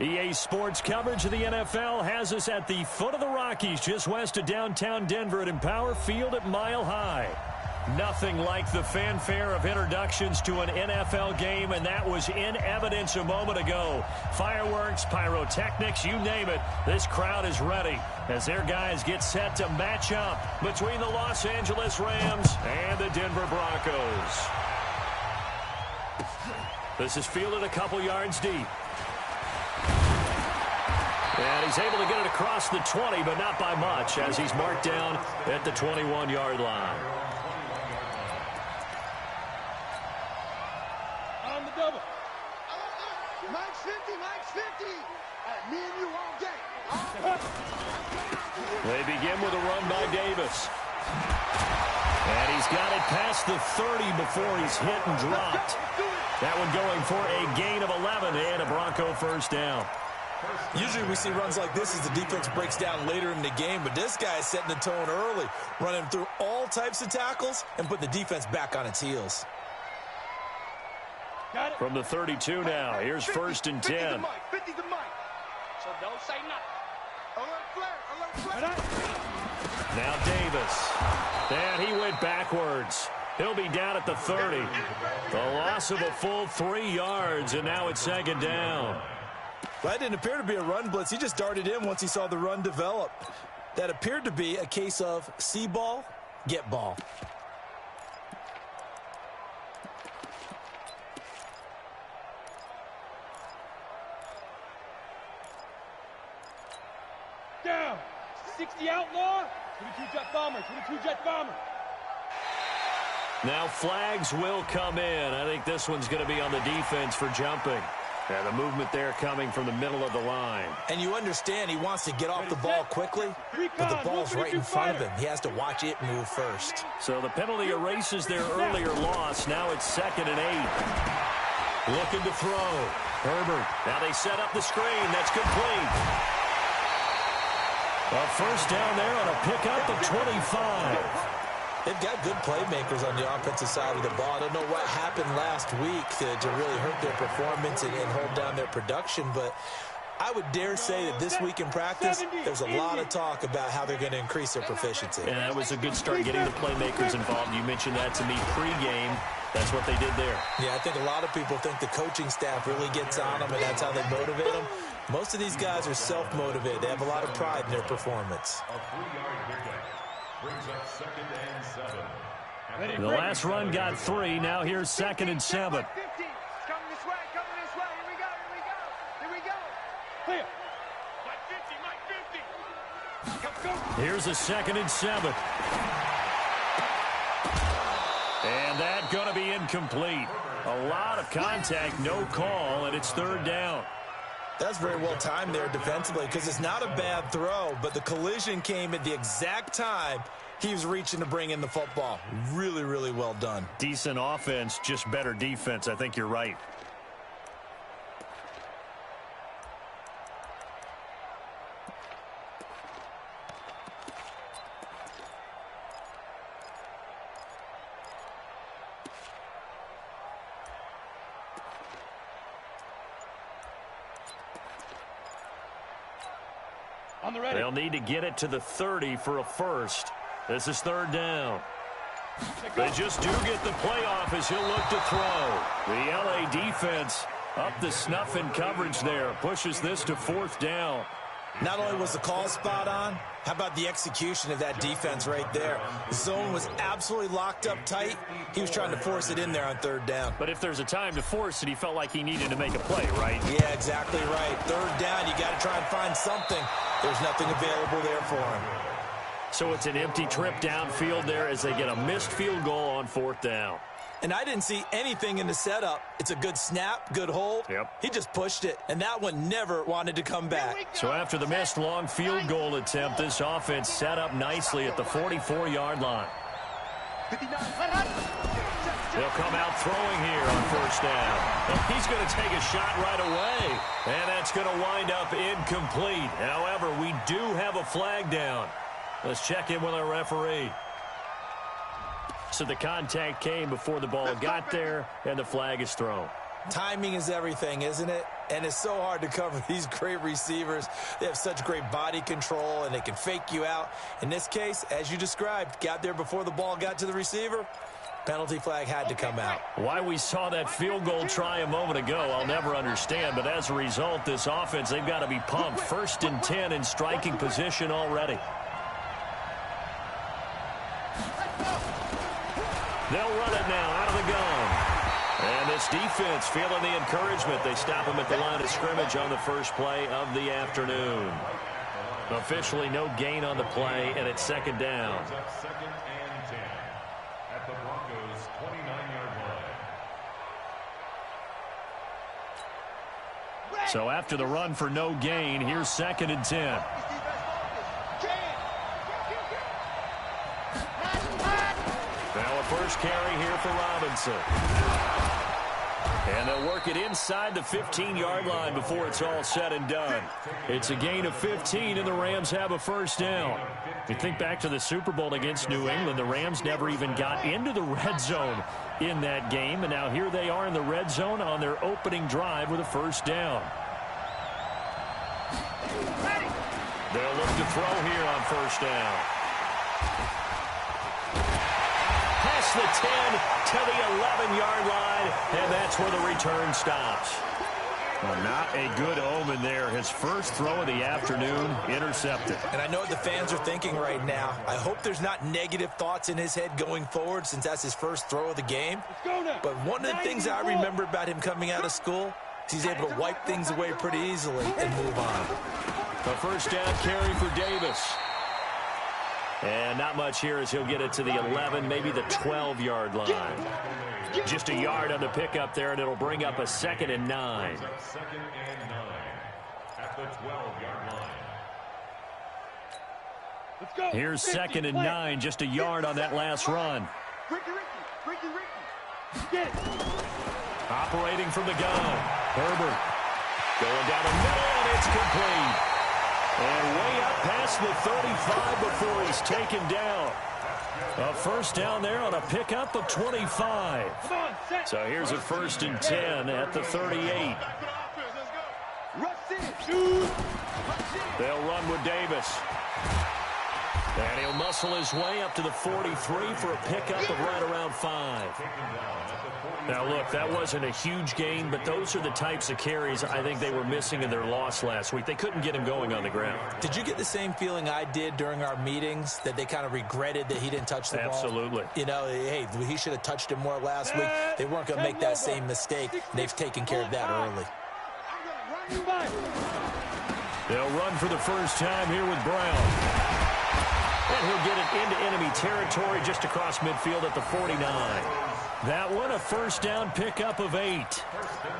EA Sports coverage of the NFL has us at the foot of the Rockies, just west of downtown Denver at Empower Field at Mile High. Nothing like the fanfare of introductions to an NFL game, and that was in evidence a moment ago. Fireworks, pyrotechnics, you name it, this crowd is ready as their guys get set to match up between the Los Angeles Rams and the Denver Broncos. This is fielded a couple yards deep. And he's able to get it across the 20, but not by much, as he's marked down at the 21-yard line. On the double. Mike's 50, Mike's 50. Me and you all day. They begin with a run by Davis. And he's got it past the 30 before he's hit and dropped. That one going for a gain of 11 and a Bronco first down. Usually we see runs like this as the defense breaks down later in the game, but this guy is setting the tone early, running through all types of tackles and putting the defense back on its heels. From the 32 now, here's 1st and 10. 50 to Mike. So don't say nothing. Alert flare. Now Davis. And he went backwards. He'll be down at the 30. The loss of a full 3 yards, and now it's 2nd down. That didn't appear to be a run blitz. He just darted in once he saw the run develop. That appeared to be a case of see ball, get ball. Down. 60 outlaw. 22 jet bomber. 22 jet bomber. Now flags will come in. I think this one's going to be on the defense for jumping. And the movement there coming from the middle of the line. And you understand he wants to get off the ball quickly, but the ball's right in front of him. He has to watch it move first. So the penalty erases their earlier loss. Now it's 2nd and 8. Looking to throw. Herbert. Now they set up the screen. That's complete. A first down there on a pickup of 25. They've got good playmakers on the offensive side of the ball. I don't know what happened last week to really hurt their performance and hold down their production, but I would dare say that this week in practice, there's a lot of talk about how they're going to increase their proficiency. And that was a good start getting the playmakers involved. You mentioned that to me pregame. That's what they did there. Yeah, I think a lot of people think the coaching staff really gets on them, and that's how they motivate them. Most of these guys are self-motivated. They have a lot of pride in their performance. The last run got 3. Now here's 2nd and 7. Coming this way, Here we go. Clear. Mike 50. Here's a 2nd and 7. And that's going to be incomplete. A lot of contact, no call, and it's 3rd down. That's very well timed there defensively because it's not a bad throw, but the collision came at the exact time he was reaching to bring in the football. Really, really well done. Decent offense, just better defense. I think you're right. On the ready. They'll need to get it to the 30 for a first. This is 3rd down. They just do get the playoff as he'll look to throw. The LA defense up the snuff in coverage there. Pushes this to 4th down. Not only was the call spot on, how about the execution of that defense right there? The zone was absolutely locked up tight. He was trying to force it in there on 3rd down. But if there's a time to force it, he felt like he needed to make a play, right? Yeah, exactly right. 3rd down, you got to try and find something. There's nothing available there for him. So it's an empty trip downfield there as they get a missed field goal on 4th down. And I didn't see anything in the setup. It's a good snap, good hold. Yep. He just pushed it, and that one never wanted to come back. So after the missed long field goal attempt, this offense set up nicely at the 44-yard line. They'll come out throwing here on 1st down. He's going to take a shot right away, and that's going to wind up incomplete. However, we do have a flag down. Let's check in with our referee. So the contact came before the ball got there, and the flag is thrown. Timing is everything, isn't it? And it's so hard to cover these great receivers. They have such great body control, and they can fake you out. In this case, as you described, got there before the ball got to the receiver. Penalty flag had to come out. Why we saw that field goal try a moment ago, I'll never understand. But as a result, this offense, they've got to be pumped. 1st and 10 in striking position already. They'll run it now out of the gun. And this defense feeling the encouragement. They stop him at the line of scrimmage on the first play of the afternoon. Officially no gain on the play, and it's 2nd down. Second and 10 at the Broncos' 29-yard line. So after the run for no gain, here's 2nd and 10. Now a first carry here for Robinson. And they'll work it inside the 15-yard line before it's all said and done. It's a gain of 15, and the Rams have a first down. You think back to the Super Bowl against New England, the Rams never even got into the red zone in that game, and now here they are in the red zone on their opening drive with a first down. They'll look to throw here on first down. Past the 10 to the 11-yard line, and that's where the return stops. Well, not a good omen there. His first throw of the afternoon intercepted. And I know what the fans are thinking right now. I hope there's not negative thoughts in his head going forward since that's his first throw of the game. But one of the things I remember about him coming out of school is he's able to wipe things away pretty easily and move on. A first down carry for Davis. And not much here as he'll get it to the 11, maybe the 12-yard line. Just a yard on the pickup there, and it'll bring up a 2nd and 9. 2nd and 9 at the 12-yard line. Here's 2nd and 9, just a yard on that last run. Operating from the gun. Herbert going down the middle, and it's complete. And way up past the 35 before he's taken down. A first down there on a pickup of 25. So here's a 1st and 10 at the 38. They'll run with Davis. And he'll muscle his way up to the 43 for a pickup of right around 5. Now, look, that wasn't a huge gain, but those are the types of carries I think they were missing in their loss last week. They couldn't get him going on the ground. Did you get the same feeling I did during our meetings, that they kind of regretted that he didn't touch the ball? Absolutely. You know, hey, he should have touched it more last week. They weren't going to make that same mistake. They've taken care of that early. They'll run for the first time here with Brown. And he'll get it into enemy territory just across midfield at the 49. That one, a first down pickup of 8.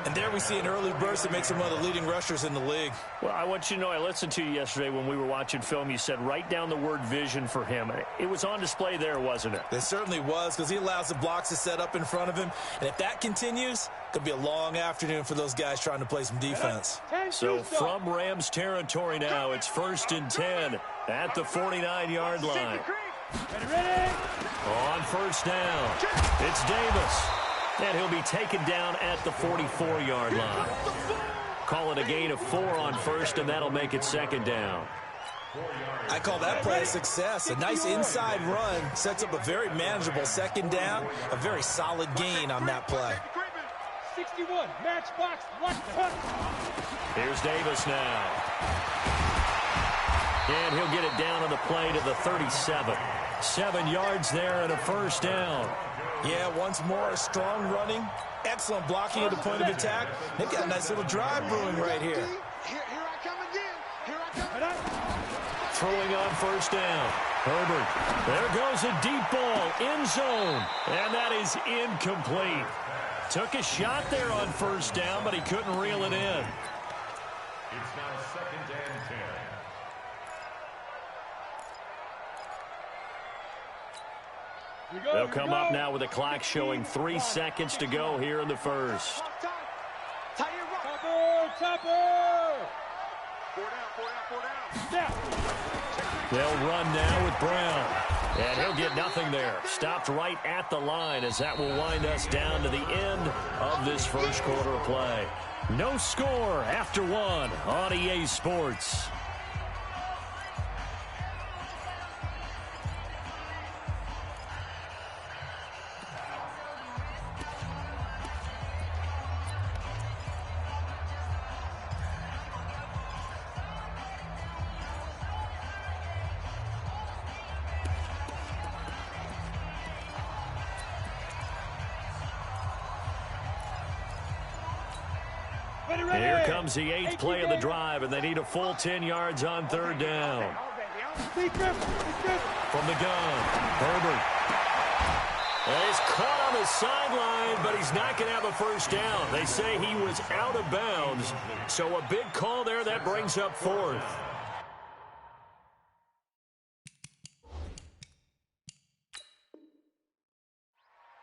And there we see an early burst that makes him one of the leading rushers in the league. Well, I want you to know, I listened to you yesterday when we were watching film. You said write down the word vision for him. It was on display there, wasn't it? It certainly was, because he allows the blocks to set up in front of him. And if that continues, it could be a long afternoon for those guys trying to play some defense. So from Rams territory now, it's 1st and 10 at the 49-yard line. On first down, it's Davis. And he'll be taken down at the 44-yard line. Call it a gain of 4 on first, and that'll make it 2nd down. I call that play a success. A nice inside run sets up a very manageable 2nd down. A very solid gain on that play. 61, matchbox, Here's Davis now. And he'll get it down on the play to the 37. 7 yards there and a first down. Yeah, once more, a strong running, excellent blocking at the point of attack. They've got a nice little drive brewing right here. Here I come again. Here I come. Throwing on first down. Herbert. There goes a deep ball. End zone. And that is incomplete. Took a shot there on first down, but he couldn't reel it in. It's now 2nd and 10. They'll come up now with a clock showing 3 seconds to go here in the first. Topper! 4 down. They'll run now with Brown. And he'll get nothing there. Stopped right at the line as that will wind us down to the end of this first quarter of play. No score after one on EA Sports. Here comes the 8th play of the drive, and they need a full 10 yards on third down. From the gun, Herbert. And he's caught on the sideline, but he's not going to have a first down. They say he was out of bounds, so a big call there that brings up fourth.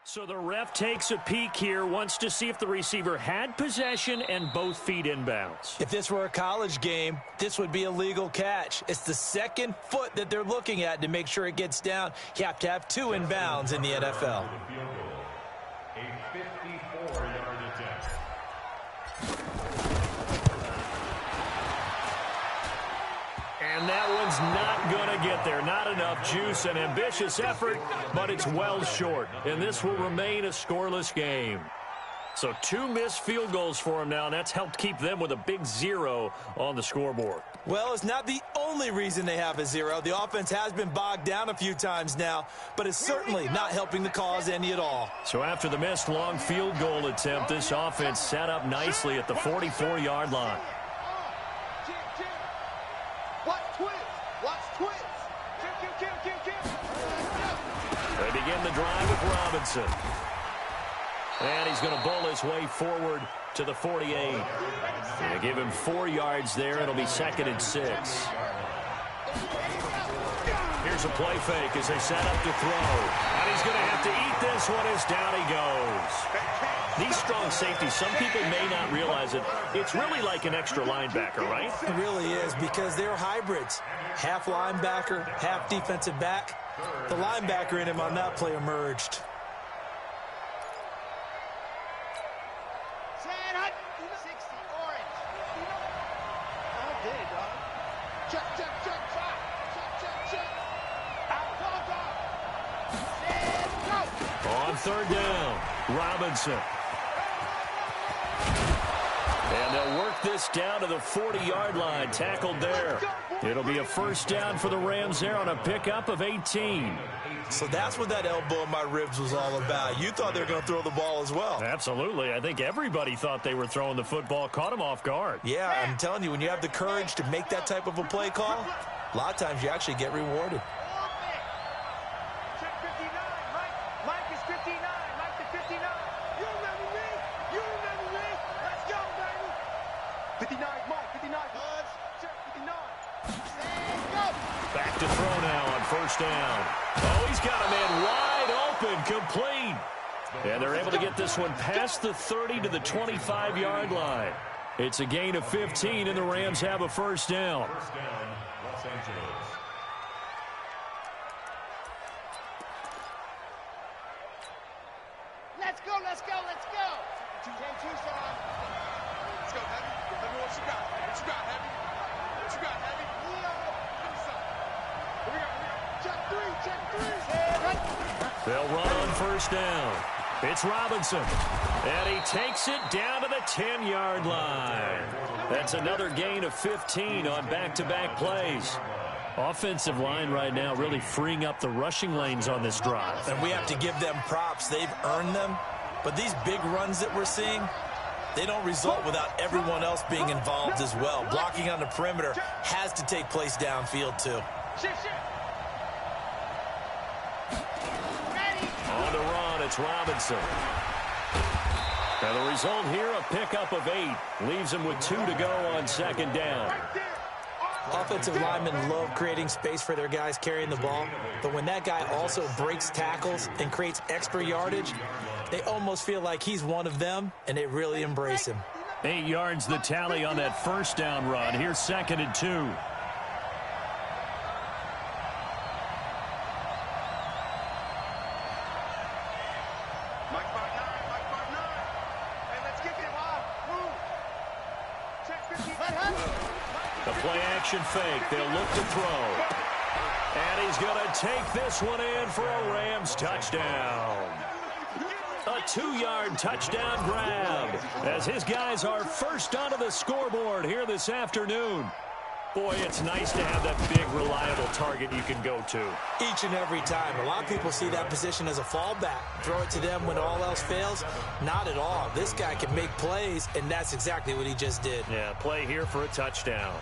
So the ref takes a peek here, wants to see if the receiver had possession and both feet inbounds. If this were a college game, this would be a legal catch. It's the second foot that they're looking at to make sure it gets down. You have to have two inbounds in the NFL. A 54-yard attempt. And that one's not going to get there. Not enough juice. An ambitious effort, but it's well short. And this will remain a scoreless game. So 2 missed field goals for him now, and that's helped keep them with a big 0 on the scoreboard. Well, it's not the only reason they have a 0. The offense has been bogged down a few times now, but it's certainly not helping the cause any at all. So after the missed long field goal attempt, this offense set up nicely at the 44-yard line. They begin the drive with Robinson. And he's going to bowl his way forward to the 48. They give him 4 yards there. It'll be 2nd and 6. Here's a play fake as they set up to throw. And he's going to have to eat this one as down he goes. These strong safeties, some people may not realize it. It's really like an extra linebacker, right? It really is, because they're hybrids. Half linebacker, half defensive back. The linebacker in him on that play emerged. On third down, Robinson. And they'll work this down to the 40-yard line, tackled there. It'll be a first down for the Rams there on a pickup of 18. So that's what that elbow in my ribs was all about. You thought they were going to throw the ball as well. Absolutely. I think everybody thought they were throwing the football, caught him off guard. Yeah, I'm telling you, when you have the courage to make that type of a play call, a lot of times you actually get rewarded. Back to throw now on first down. Oh, he's got a man wide open, complete. And they're able to get this one past the 30 to the 25-yard line. It's a gain of 15, and the Rams have a first down. First down, Los Angeles. Let's go, let's go, let's go. 10-2, son. Let's go, Heavy. Let me know what you got. What you got, Heavy? What you got, Heavy? Check 3. They'll run on first down. It's Robinson. And he takes it down to the 10-yard line. That's another gain of 15 on back-to-back plays. Offensive line right now really freeing up the rushing lanes on this drive. And we have to give them props. They've earned them. But these big runs that we're seeing, they don't result without everyone else being involved as well. Blocking on the perimeter has to take place downfield, too. On the run, it's Robinson. And the result here, a pickup of 8. Leaves him with 2 to go on second down. Offensive linemen love creating space for their guys carrying the ball, but when that guy also breaks tackles and creates extra yardage, they almost feel like he's one of them, and they really embrace him. 8 yards the tally on that first down run. Here's 2nd and 2. The play action fake. They'll look to throw. And he's going to take this one in for a Rams touchdown. A 2-yard touchdown grab as his guys are first onto the scoreboard here this afternoon. Boy, it's nice to have that big, reliable target you can go to. Each and every time. A lot of people see that position as a fallback. Throw it to them when all else fails. Not at all. This guy can make plays, and that's exactly what he just did. Yeah, play here for a touchdown.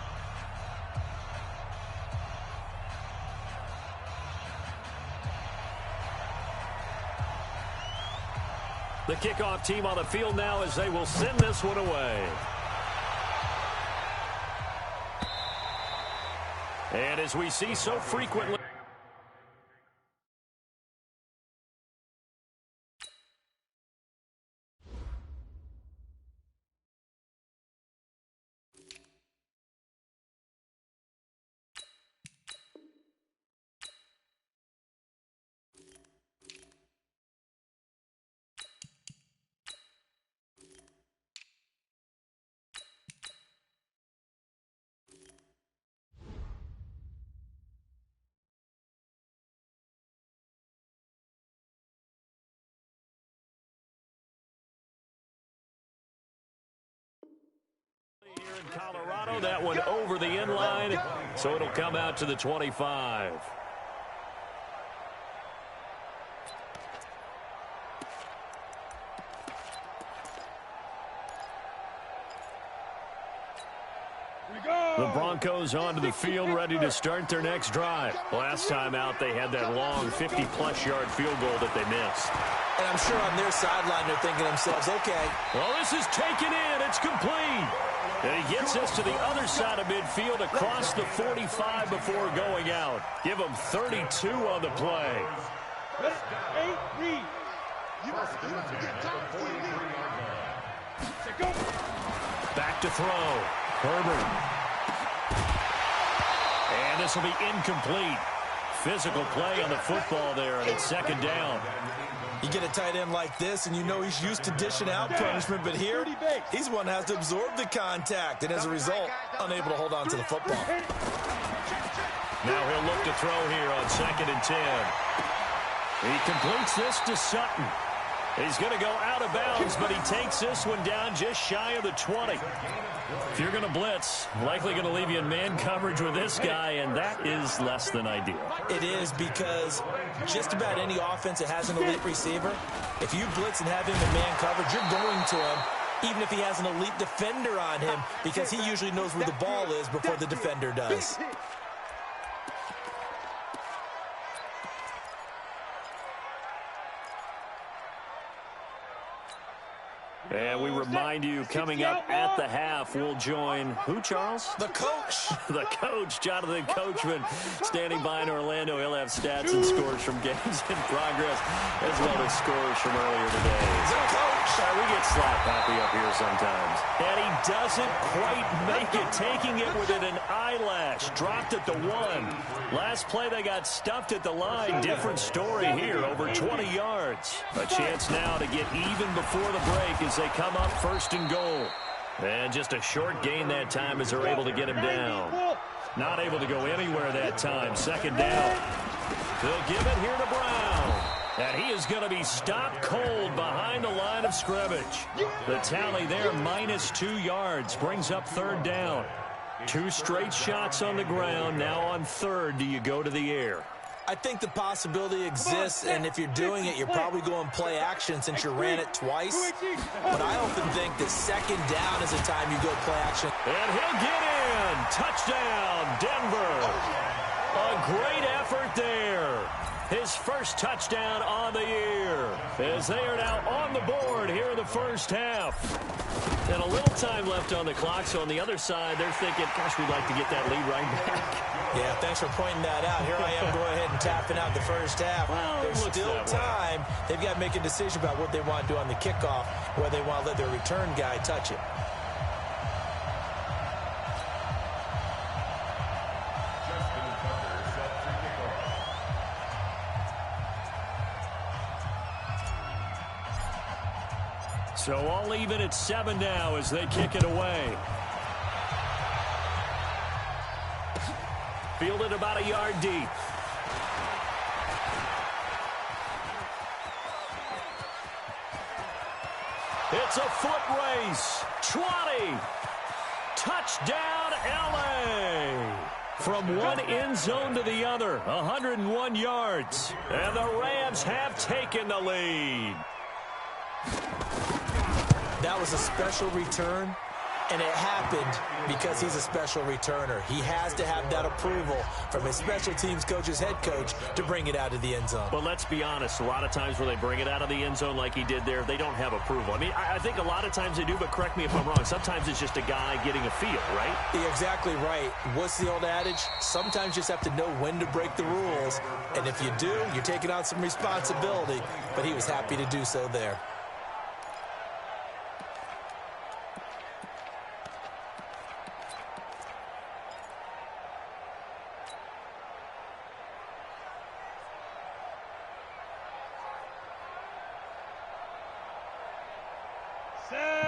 The kickoff team on the field now as they will send this one away. And as we see so frequently, here in Colorado, that one over the end line, so it'll come out to the 25. The Broncos onto the field, ready to start their next drive. Last time out, they had that long 50-plus yard field goal that they missed. And I'm sure on their sideline they're thinking to themselves, okay. Well, this is taken in. It's complete. And he gets us to the other side of midfield across the 45 before going out. Give him 32 on the play. Back to throw. Herbert. And this will be incomplete. Physical play on the football there, and it's second down. You get a tight end like this, and you know he's used to dishing out punishment, but here, he's one that has to absorb the contact, and as a result, unable to hold on to the football. Now he'll look to throw here on 2nd and 10. He completes this to Sutton. He's going to go out of bounds, but he takes this one down just shy of the 20. If you're going to blitz, likely going to leave you in man coverage with this guy, and that is less than ideal. It is, because just about any offense that has an elite receiver, if you blitz and have him in man coverage, you're going to him, even if he has an elite defender on him, because he usually knows where the ball is before the defender does. And we remind you, coming up at the half, we'll join who, Charles? The coach. The coach, Jonathan Coachman, standing by in Orlando. He'll have stats and scores from games in progress, as well as scores from earlier today. The coach. We get slap happy up here sometimes. And he doesn't quite make it, taking it within an eyelash. Dropped at the 1. Last play, they got stuffed at the line. Different story here, over 20 yards. A chance now to get even before the break as they come up 1st and goal. And just a short gain that time as they're able to get him down. Not able to go anywhere that time. 2nd down. They'll give it here to Brown. And he is going to be stopped cold behind the line of scrimmage. The tally there, -2 yards, brings up 3rd down. 2 straight shots on the ground. Now on 3rd, do you go to the air? I think the possibility exists, and if you're doing it, you're probably going play action since you ran it twice. But I often think that 2nd down is the time you go play action. And he'll get in. Touchdown, Denver. A great effort there. His first touchdown on the year, as they are now on the board here in the first half. And a little time left on the clock, so on the other side, they're thinking, gosh, we'd like to get that lead right back. Yeah, thanks for pointing that out. Here I am going ahead and tapping out the first half. Well, there's still time. They've got to make a decision about what they want to do on the kickoff, whether they want to let their return guy touch it. So all even at 7 now as they kick it away. Fielded about a yard deep. It's a foot race. 20. Touchdown, L.A. From one end zone to the other, 101 yards. And the Rams have taken the lead. That was a special return, and it happened because he's a special returner. He has to have that approval from his special teams coach's head coach to bring it out of the end zone. But let's be honest, a lot of times where they bring it out of the end zone like he did there, they don't have approval. I mean, I think a lot of times they do, but correct me if I'm wrong. Sometimes it's just a guy getting a feel, right? You're exactly right. What's the old adage? Sometimes you just have to know when to break the rules. And if you do, you're taking on some responsibility. But he was happy to do so there.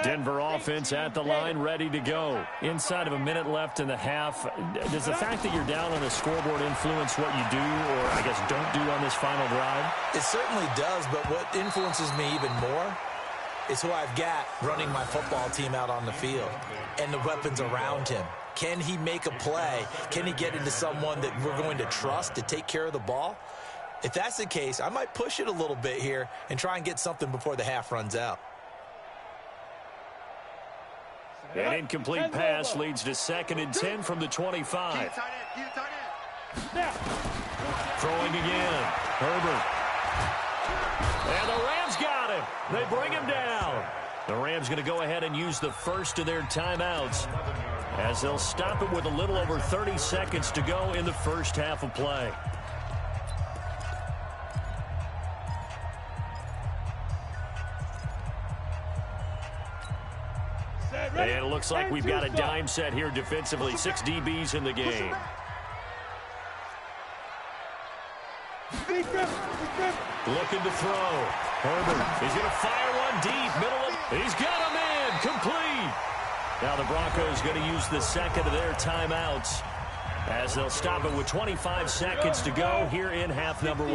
Denver offense at the line, ready to go. Inside of a minute left in the half. Does the fact that you're down on the scoreboard influence what you do, or I guess don't do on this final drive? It certainly does, but what influences me even more is who I've got running my football team out on the field and the weapons around him. Can he make a play? Can he get into someone that we're going to trust to take care of the ball? If that's the case, I might push it a little bit here and try and get something before the half runs out. An incomplete pass leads to 2nd and 10 from the 25. Throwing again. Herbert. And the Rams got him. They bring him down. The Rams going to go ahead and use the first of their timeouts as they'll stop it with a little over 30 seconds to go in the first half of play. And it looks like we've got a dime set here defensively. 6 DBs in the game. Looking to throw. Herbert is going to fire one deep. Middle of. He's got him in. Complete. Now the Broncos going to use the second of their timeouts as they'll stop it with 25 seconds to go here in half number 1.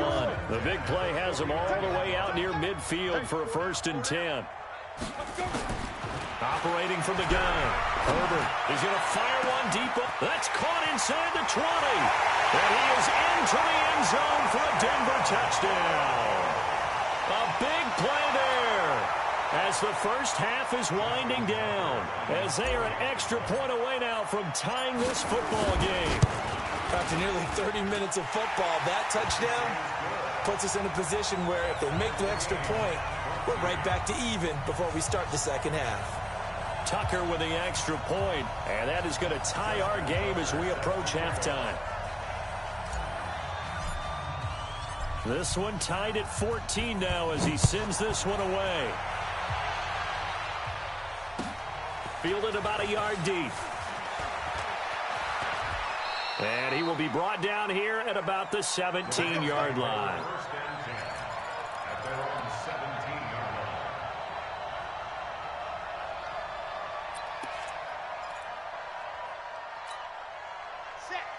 The big play has them all the way out near midfield for a 1st and 10. Operating from the gun. Herbert is going to fire one deep up. That's caught inside the 20. And he is into the end zone for a Denver touchdown. A big play there as the first half is winding down, as they are an extra point away now from tying this football game. After nearly 30 minutes of football, that touchdown puts us in a position where if they make the extra point, we're right back to even before we start the second half. Tucker with the extra point, and that is going to tie our game as we approach halftime. This one tied at 14 now as he sends this one away. Fielded about a yard deep. And he will be brought down here at about the 17-yard line.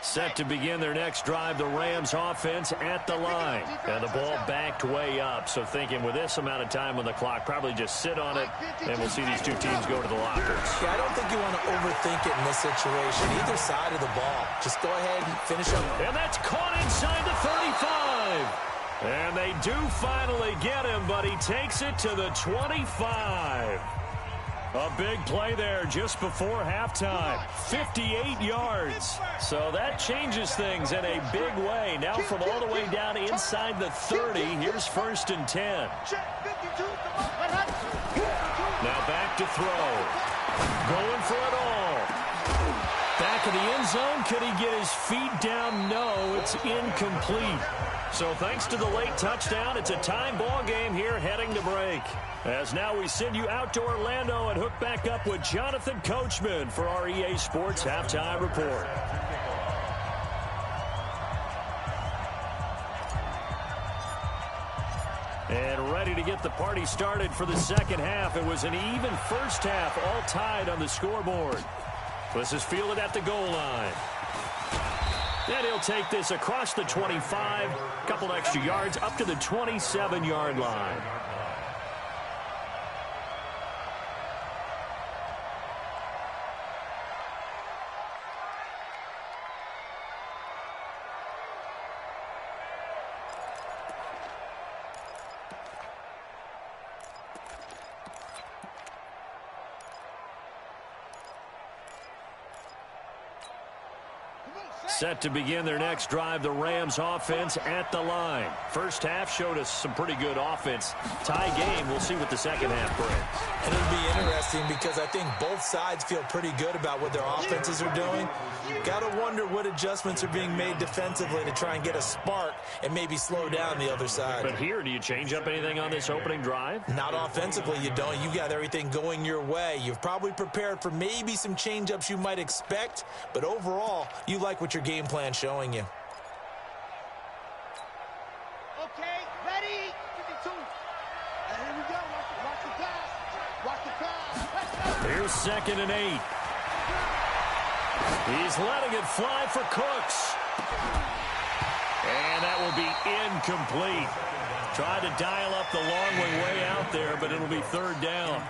Set to begin their next drive, the Rams offense at the line. And the ball backed way up, so thinking with this amount of time on the clock, probably just sit on it, and we'll see these two teams go to the lockers. Yeah, I don't think you want to overthink it in this situation. Either side of the ball. Just go ahead and finish up. And that's caught inside the 35. And they do finally get him, but he takes it to the 25. A big play there just before halftime. 58 yards. So that changes things in a big way. Now from all the way down inside the 30, here's 1st and 10. Now back to throw. Going for it all. Back of the end zone. Could he get his feet down? No, it's incomplete. So thanks to the late touchdown, it's a time ball game here heading to break. As now we send you out to Orlando and hook back up with Jonathan Coachman for our EA Sports Halftime Report. And ready to get the party started for the second half. It was an even first half, all tied on the scoreboard. This is fielded at the goal line. And he'll take this across the 25, a couple extra yards up to the 27-yard line. Set to begin their next drive, the Rams offense at the line. First half showed us some pretty good offense. Tie game, we'll see what the second half brings. And it'll be interesting because I think both sides feel pretty good about what their offenses are doing. Got to wonder what adjustments are being made defensively to try and get a spark and maybe slow down the other side. But here, do you change up anything on this opening drive? Not offensively, you don't. You got everything going your way. You've probably prepared for maybe some change-ups you might expect, but overall, you like what your game plan showing you. Okay, ready? 52. And here we go. Watch the pass. Watch the pass. Here's 2nd and 8. He's letting it fly for Cooks. And that will be incomplete. Tried to dial up the long way out there, but it'll be 3rd down.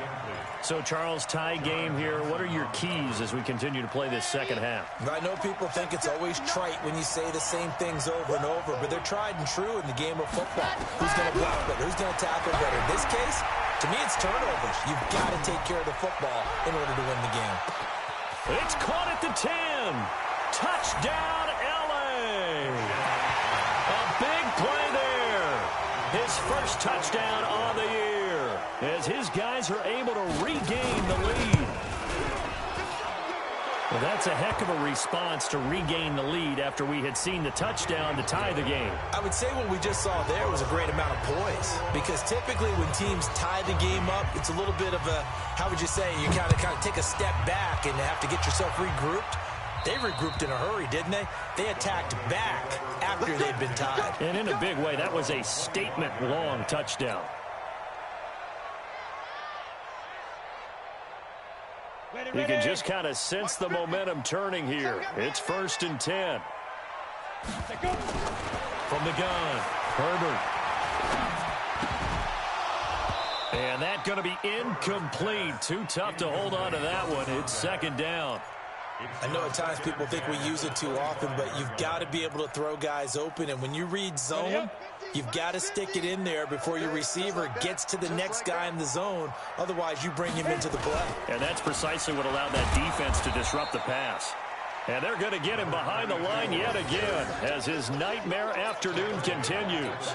So, Charles, tie game here. What are your keys as we continue to play this second half? I know people think it's always trite when you say the same things over and over, but they're tried and true in the game of football. Who's going to block better? Who's going to tackle better? In this case, to me, it's turnovers. You've got to take care of the football in order to win the game. It's caught at the 10. Touchdown, L.A. A big play there. His first touchdown on the year as his guys are able to regain the lead. Well, that's a heck of a response to regain the lead after we had seen the touchdown to tie the game. I would say what we just saw there was a great amount of poise, because typically when teams tie the game up, it's a little bit of a, how would you say, you kind of take a step back and have to get yourself regrouped. They regrouped in a hurry, didn't they? They attacked back after they'd been tied. And in a big way, that was a statement-long touchdown. You can just kind of sense the momentum turning here. It's 1st and 10. From the gun, Herbert. And that going to be incomplete. Too tough to hold on to that one. It's 2nd down. I know at times people think we use it too often, but you've got to be able to throw guys open. And when you read zone, you've got to stick it in there before your receiver gets to the next guy in the zone. Otherwise, you bring him into the play. And that's precisely what allowed that defense to disrupt the pass. And they're going to get him behind the line yet again as his nightmare afternoon continues.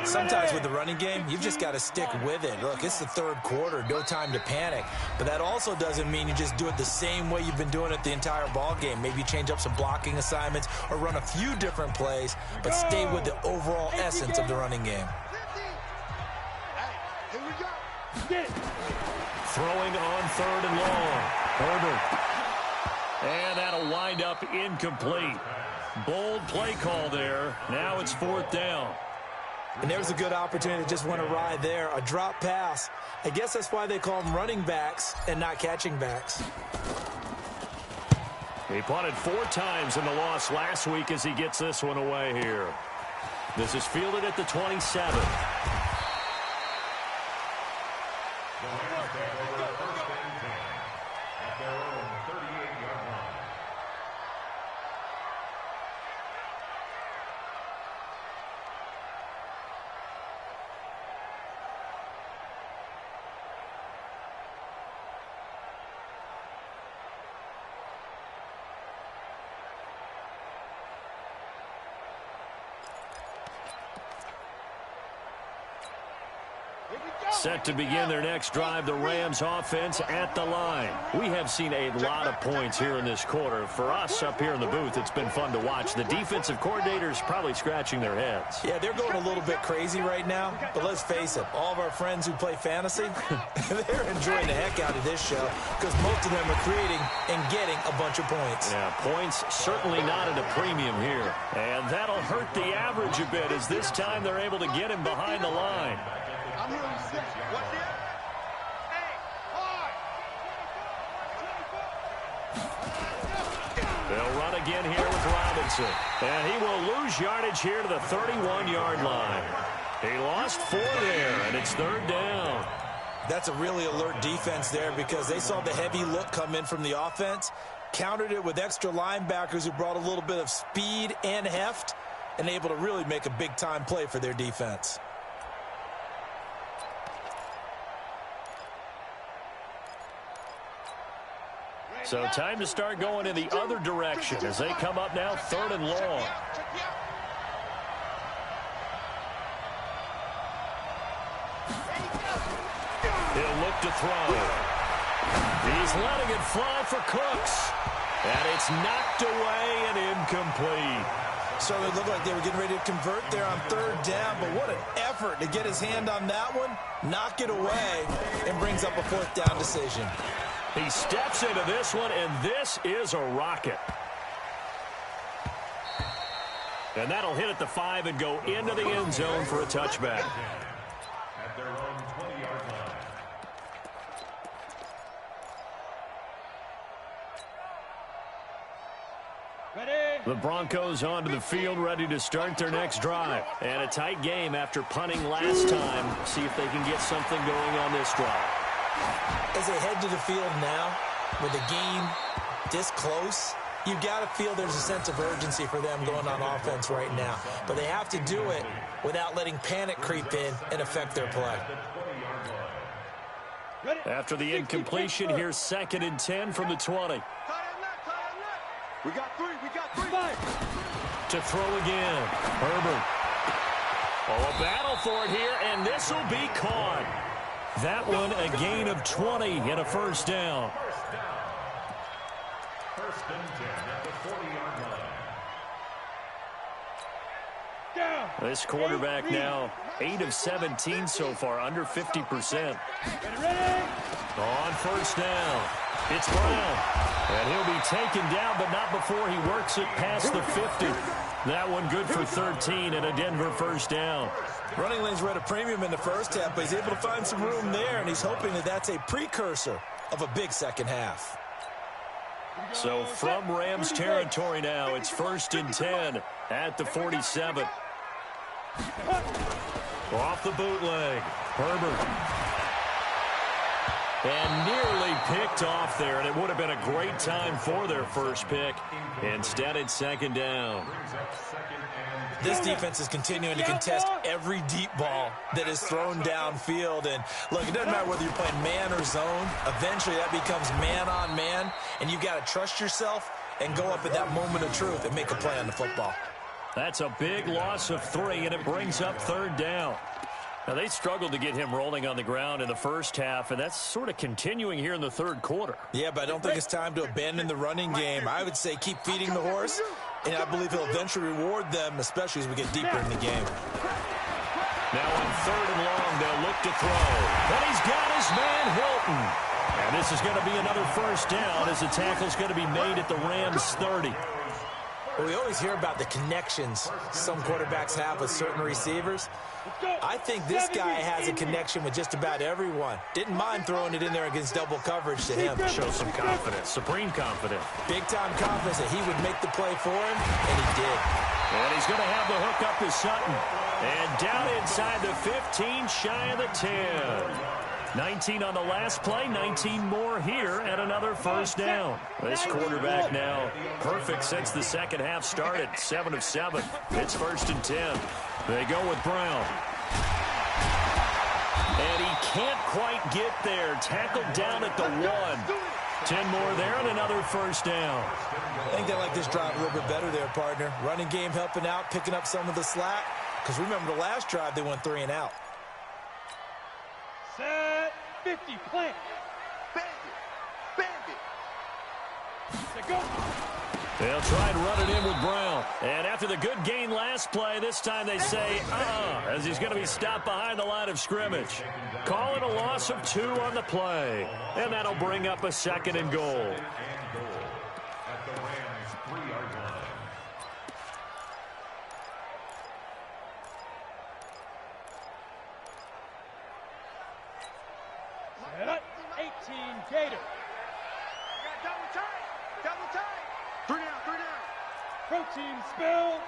Sometimes with the running game, you've just got to stick with it. Look, it's the 3rd quarter, no time to panic. But that also doesn't mean you just do it the same way you've been doing it the entire ball game. Maybe change up some blocking assignments or run a few different plays, but stay with the overall essence of the running game. Here we go. Throwing on 3rd and long. Herbert. And that'll wind up incomplete. Bold play call there. Now it's 4th down. And there's a good opportunity to just win a ride there. A drop pass. I guess that's why they call them running backs and not catching backs. He punted 4 times in the loss last week as he gets this one away here. This is fielded at the 27. Set to begin their next drive, the Rams offense at the line. We have seen a lot of points here in this quarter. For us up here in the booth, it's been fun to watch. The defensive coordinators probably scratching their heads. Yeah, they're going a little bit crazy right now, but let's face it, all of our friends who play fantasy, they're enjoying the heck out of this show because most of them are creating and getting a bunch of points. Yeah, points certainly not at a premium here. And that'll hurt the average a bit as this time they're able to get him behind the line. I'm here on 6. What did? 8, 5. They'll run again here with Robinson. And he will lose yardage here to the 31-yard line. He lost 4 there, and it's 3rd down. That's a really alert defense there because they saw the heavy look come in from the offense, countered it with extra linebackers who brought a little bit of speed and heft, and able to really make a big-time play for their defense. So time to start going in the other direction as they come up now 3rd and long. He'll look to throw. He's letting it fly for Cooks. And it's knocked away and incomplete. So it looked like they were getting ready to convert there on 3rd down, but what an effort to get his hand on that one, knock it away, and brings up a 4th down decision. He steps into this one, and this is a rocket. And that'll hit at the 5 and go into the end zone for a touchback. At their own 20-yard line. The Broncos onto the field, ready to start their next drive. And a tight game after punting last time. See if they can get something going on this drive. As they head to the field now, with the game this close, you've got to feel there's a sense of urgency for them going on offense right now. But they have to do it without letting panic creep in and affect their play. After the incompletion, here's 2nd and 10 from the 20. We got 3. To throw again. Herbert. Oh, a battle for it here, and this will be caught. That one a gain of 20 and a 1st down. 1st and 10 at the 40-yard line. This quarterback now 8 of 17 so far, under 50%. On 1st down, it's Brown. And he'll be taken down, but not before he works it past the 50. That one good for 13 and a Denver 1st down. Running lanes were at a premium in the first half, but he's able to find some room there, and he's hoping that that's a precursor of a big second half. So from Rams territory now, it's 1st and 10 at the 47. Off the bootleg, Herbert. And nearly picked off there, and it would have been a great time for their first pick. Instead, it's 2nd down. This defense is continuing to contest every deep ball that is thrown downfield. And, look, it doesn't matter whether you're playing man or zone. Eventually, that becomes man-on-man, and you've got to trust yourself and go up at that moment of truth and make a play on the football. That's a big loss of 3, and it brings up 3rd down. Now, they struggled to get him rolling on the ground in the first half, and that's sort of continuing here in the 3rd quarter. Yeah, but I don't think it's time to abandon the running game. I would say keep feeding the horse, and I believe he'll eventually reward them, especially as we get deeper in the game. Now on 3rd and long, they'll look to throw. And he's got his man, Hilton. And this is going to be another 1st down as the tackle's going to be made at the Rams' 30. Well, we always hear about the connections some quarterbacks have with certain receivers. I think this guy has a connection with just about everyone. Didn't mind throwing it in there against double coverage to him. Shows some confidence, supreme confidence. Big-time confidence that he would make the play for him, and he did. And he's going to have the hook up to Sutton. And down inside the 15, shy of the 10. 19 on the last play, 19 more here, and another 1st down. This quarterback now perfect since the second half started, 7 of 7. It's 1st and 10. They go with Brown. And he can't quite get there. Tackled down at the 1. 10 more there and another 1st down. I think they like this drive a little bit better there, partner. Running game helping out, picking up some of the slack. Because remember the last drive, they went 3 and out. Set 50, plant. Bandit. To go. They'll try and run it in with Brown. And after the good gain last play, this time they say, as he's going to be stopped behind the line of scrimmage. Call it a loss of 2 on the play. And that'll bring up a 2nd and goal. At the Rams' 3-yard line. Set up, 18, Gator. Double tight. 3 down. Protein spill.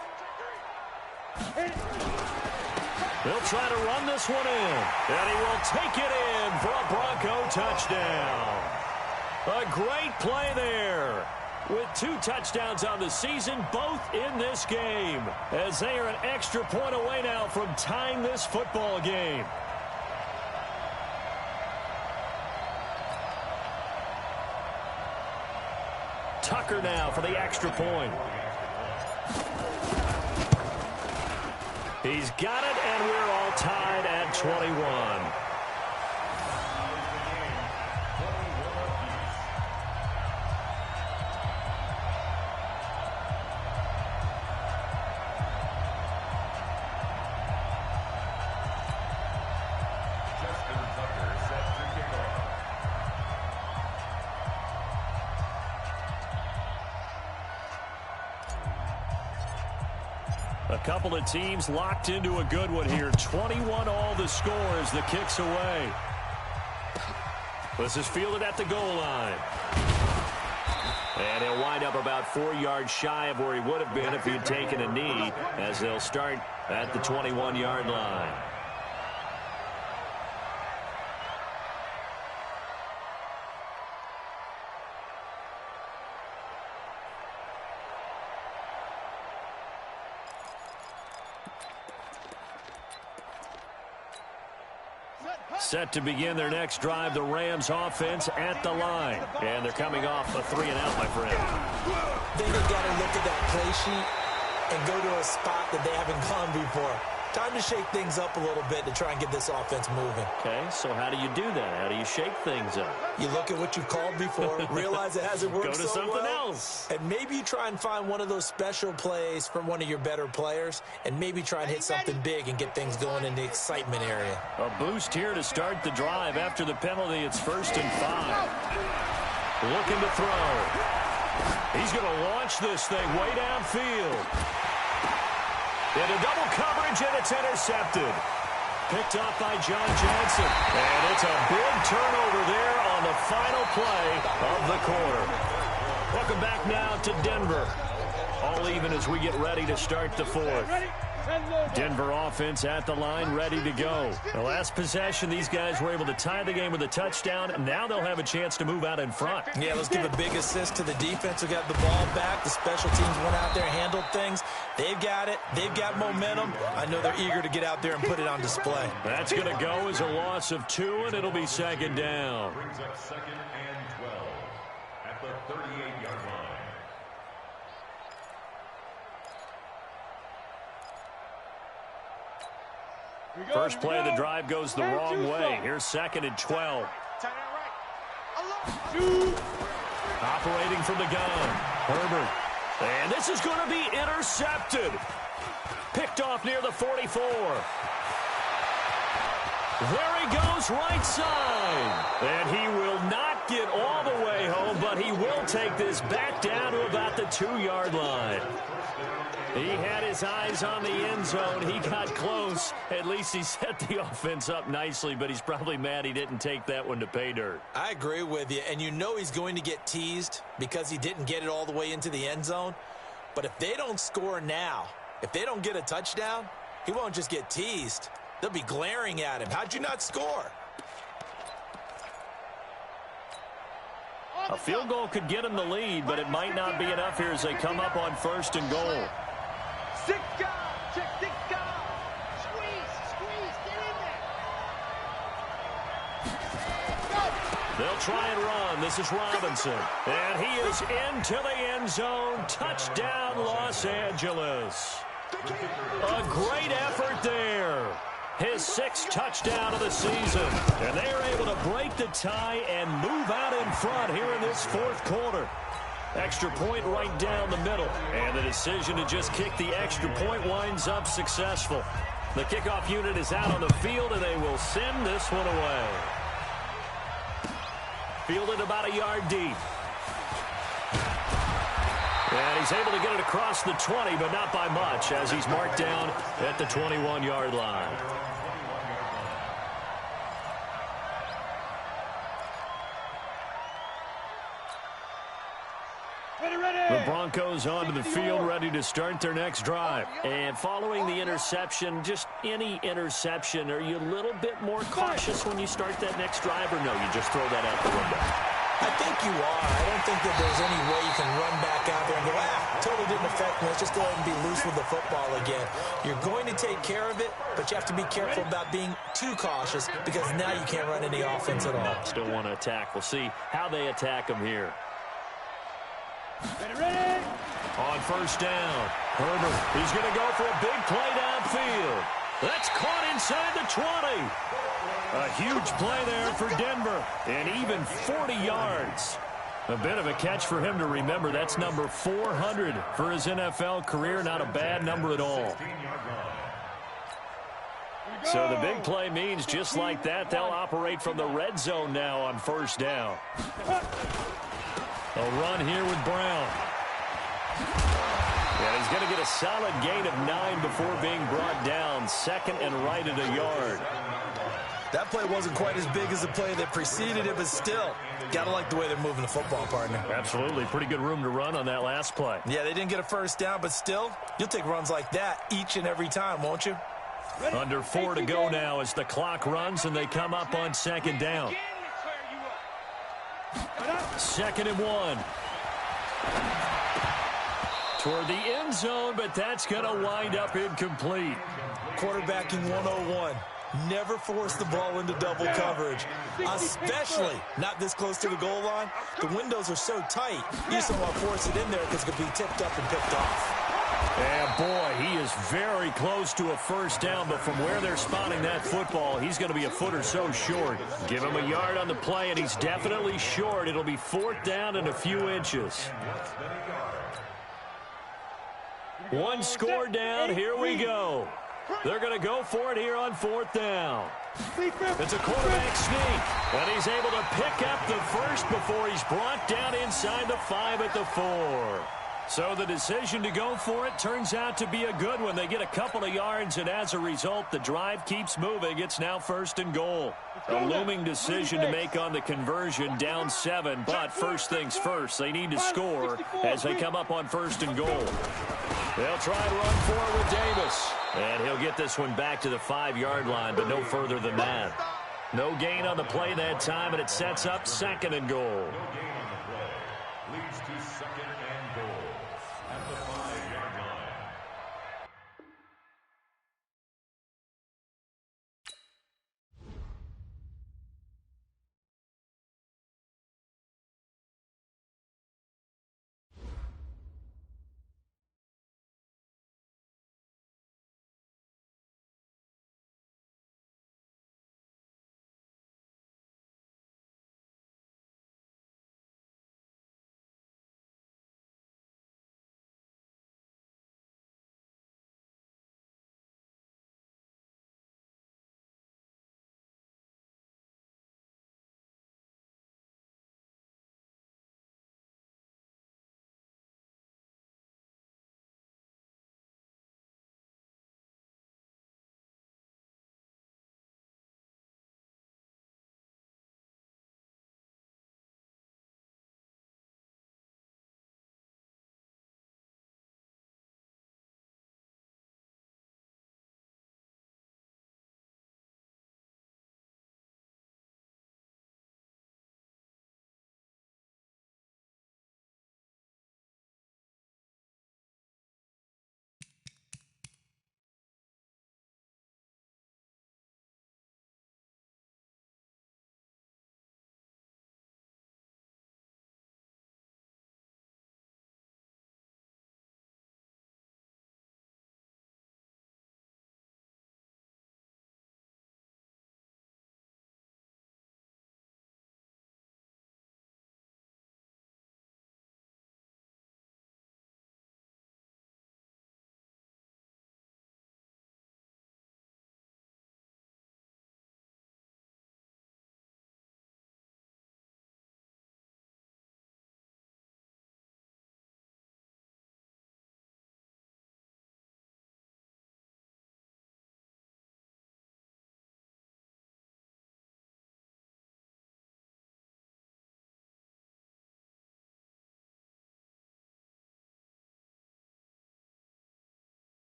They'll try to run this one in, and he will take it in for a Bronco touchdown. A great play there. With 2 touchdowns on the season, both in this game, as they are an extra point away now from tying this football game. Tucker now for the extra point. He's got it, and we're all tied at 21. A couple of teams locked into a good one here. 21 all the score as the kick's away. This is fielded at the goal line. And he'll wind up about 4 yards shy of where he would have been if he had taken a knee, as they'll start at the 21-yard line. Set to begin their next drive, the Rams offense at the line. And they're coming off a 3-and-out, my friend. Then they got to look at that play sheet and go to a spot that they haven't gone before. Time to shake things up a little bit to try and get this offense moving. Okay, so how do you do that? How do you shake things up? You look at what you've called before, realize it hasn't worked so well. Go to something else. And maybe you try and find one of those special plays from one of your better players, and maybe try and hit something big and get things going in the excitement area. A boost here to start the drive. After the penalty, it's 1st and 5. Looking to throw. He's going to launch this thing way downfield. Into double coverage, and it's intercepted. Picked off by John Johnson. And it's a big turnover there on the final play of the quarter. Welcome back now to Denver. All even as we get ready to start the 4th. Denver offense at the line, ready to go. The last possession, these guys were able to tie the game with a touchdown. Now they'll have a chance to move out in front. Yeah, let's give a big assist to the defense who got the ball back. The special teams went out there, handled things. They've got it. They've got momentum. I know they're eager to get out there and put it on display. That's going to go as a loss of 2, and it'll be 2nd down. Brings up 2nd and 12 at the 38-yard line. First play of the drive goes the wrong way. Here's 2nd and 12. Operating from the gun. Herbert. And this is going to be intercepted. Picked off near the 44. There he goes, right side. And he will not get all the way home, but he will take this back down to about the 2-yard line. He had his eyes on the end zone. He got close. At least he set the offense up nicely, but he's probably mad he didn't take that one to pay dirt. I agree with you, and you know he's going to get teased because he didn't get it all the way into the end zone. But if they don't score now, if they don't get a touchdown, he won't just get teased. They'll be glaring at him. How'd you not score? A field goal could get him the lead, but it might not be enough here as they come up on 1st and goal. They'll try and run. This is Robinson. And he is into the end zone. Touchdown, Los Angeles. A great effort there. His 6th touchdown of the season. And they are able to break the tie and move out in front here in this 4th quarter. Extra point right down the middle. And the decision to just kick the extra point winds up successful. The kickoff unit is out on the field, and they will send this one away. Fielded about a yard deep. And he's able to get it across the 20, but not by much, as he's marked down at the 21-yard line. The Broncos onto the field, ready to start their next drive. And following the interception, just any interception, are you a little bit more cautious when you start that next drive, or no, you just throw that out the window? I think you are. I don't think that there's any way you can run back out there and go, totally didn't affect me. Let's just go ahead and be loose with the football again. You're going to take care of it, but you have to be careful about being too cautious because now you can't run any offense at all. Still want to attack. We'll see how they attack them here. Ready? On first down, Herbert, he's going to go for a big play downfield. That's caught inside the 20. A huge play there for Denver, and even 40 yards. A bit of a catch for him to remember. That's number 400 for his NFL career. Not a bad number at all. So the big play means just like that, they'll operate from the red zone now on first down. A run here with Brown. And he's going to get a solid gain of 9 before being brought down. Second and right at a yard. That play wasn't quite as big as the play that preceded it, but still, got to like the way they're moving the football, partner. Absolutely. Pretty good room to run on that last play. Yeah, they didn't get a first down, but still, you'll take runs like that each and every time, won't you? Under 4 to go now as the clock runs and they come up on second down. Second and 1. Toward the end zone, but that's going to wind up incomplete. Quarterbacking 101. Never force the ball into double coverage, especially not this close to the goal line. The windows are so tight, you just don't want to force it in there because it could be tipped up and picked off. And boy, he is very close to a first down, but from where they're spotting that football, he's going to be a foot or so short. Give him a yard on the play, and he's definitely short. It'll be fourth down and a few inches. One score down. Here we go. They're going to go for it here on fourth down. It's a quarterback sneak, and he's able to pick up the first before he's brought down inside the 5 at the 4. So the decision to go for it turns out to be a good one. They get a couple of yards, and as a result, the drive keeps moving. It's now first and goal. A looming decision to make on the conversion, down 7, but first things first, they need to score as they come up on first and goal. They'll try and run for it with Davis. And he'll get this one back to the 5-yard line, but no further than that. No gain on the play that time, and it sets up second and goal. Leads to second and goal at the 5-yard line.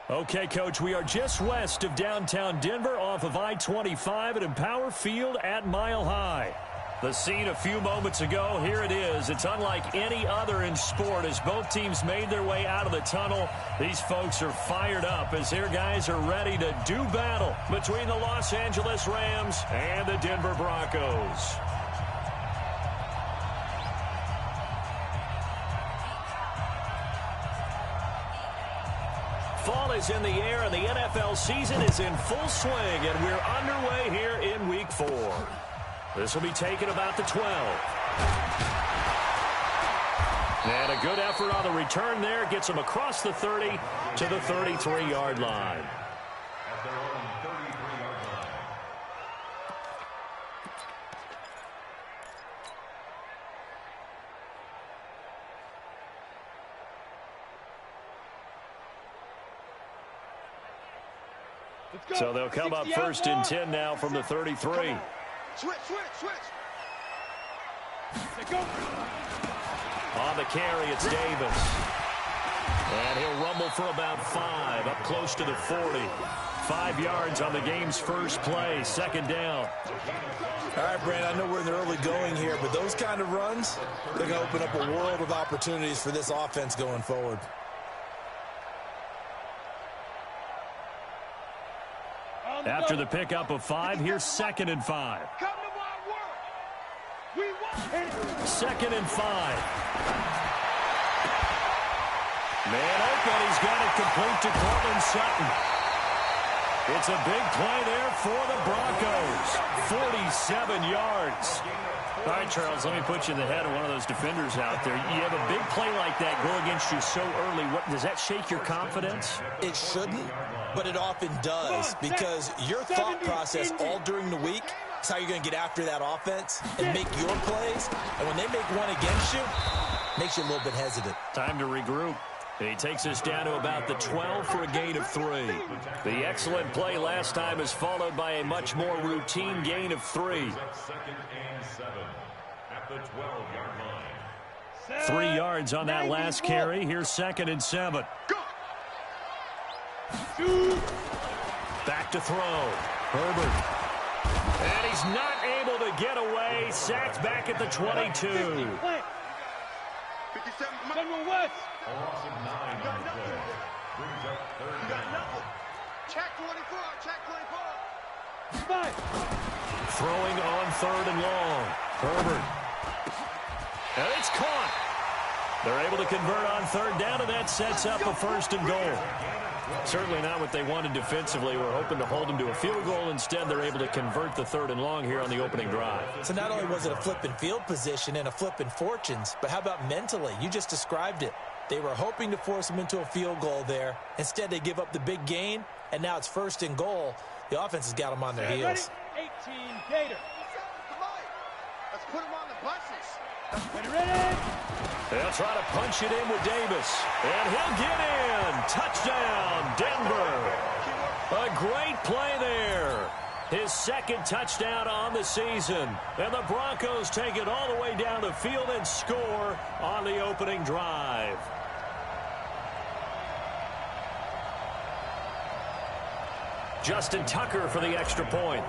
Okay, Coach, we are just west of downtown Denver off of I-25 at Empower Field at Mile High. The scene a few moments ago, here it is. It's unlike any other in sport as both teams made their way out of the tunnel. These folks are fired up as their guys are ready to do battle between the Los Angeles Rams and the Denver Broncos. Fall is in the air, and the NFL season is in full swing, and we're underway here in Week 4. This will be taken about the 12. And a good effort on the return there. Gets them across the 30 to the 33-yard line. At their own 33-yard line. So they'll come up first and 10 now from the 33. Switch. On the carry, it's Davis. And he'll rumble for about 5, up close to the 40. 5 yards on the game's first play, second down. All right, Brandon, I know we're in the early going here, but those kind of runs, they're going to open up a world of opportunities for this offense going forward. After the pickup of 5, here's 2nd and 5. Come to my work. We want 2nd and 5. Man open, he's got it complete to Cortland Sutton. It's a big play there for the Broncos. 47 yards. All right, Charles, let me put you in the head of one of those defenders out there. You have a big play like that go against you so early. Does that shake your confidence? It shouldn't, but it often does, because your thought process all during the week is how you're going to get after that offense and make your plays. And when they make one against you, it makes you a little bit hesitant. Time to regroup. He takes us down to about the 12 for a gain of 3. The excellent play last time is followed by a much more routine gain of 3. 2nd and 7 at the 12-yard line. 3 yards on that last carry. Here's 2nd and 7. Back to throw. Herbert. And he's not able to get away. Sacked back at the 22. 57. West. A loss of 9 on the play. Brings up 3rd down. Check 24. Check 24. Throwing on 3rd and long. Herbert. And it's caught. They're able to convert on 3rd down, and that sets up a 1st and goal. Certainly not what they wanted defensively. We're hoping to hold them to a field goal. Instead, they're able to convert the 3rd and long here on the opening drive. So not only was it a flipping field position and a flipping fortunes, but how about mentally? You just described it. They were hoping to force them into a field goal there. Instead, they give up the big gain, and now it's 1st and goal. The offense has got them on their heels. 18 Gator. Let's put them on the buses. Ready? They'll try to punch it in with Davis. And he'll get in. Touchdown, Denver. A great play there. His 2nd touchdown on the season. And the Broncos take it all the way down the field and score on the opening drive. Justin Tucker for the extra point.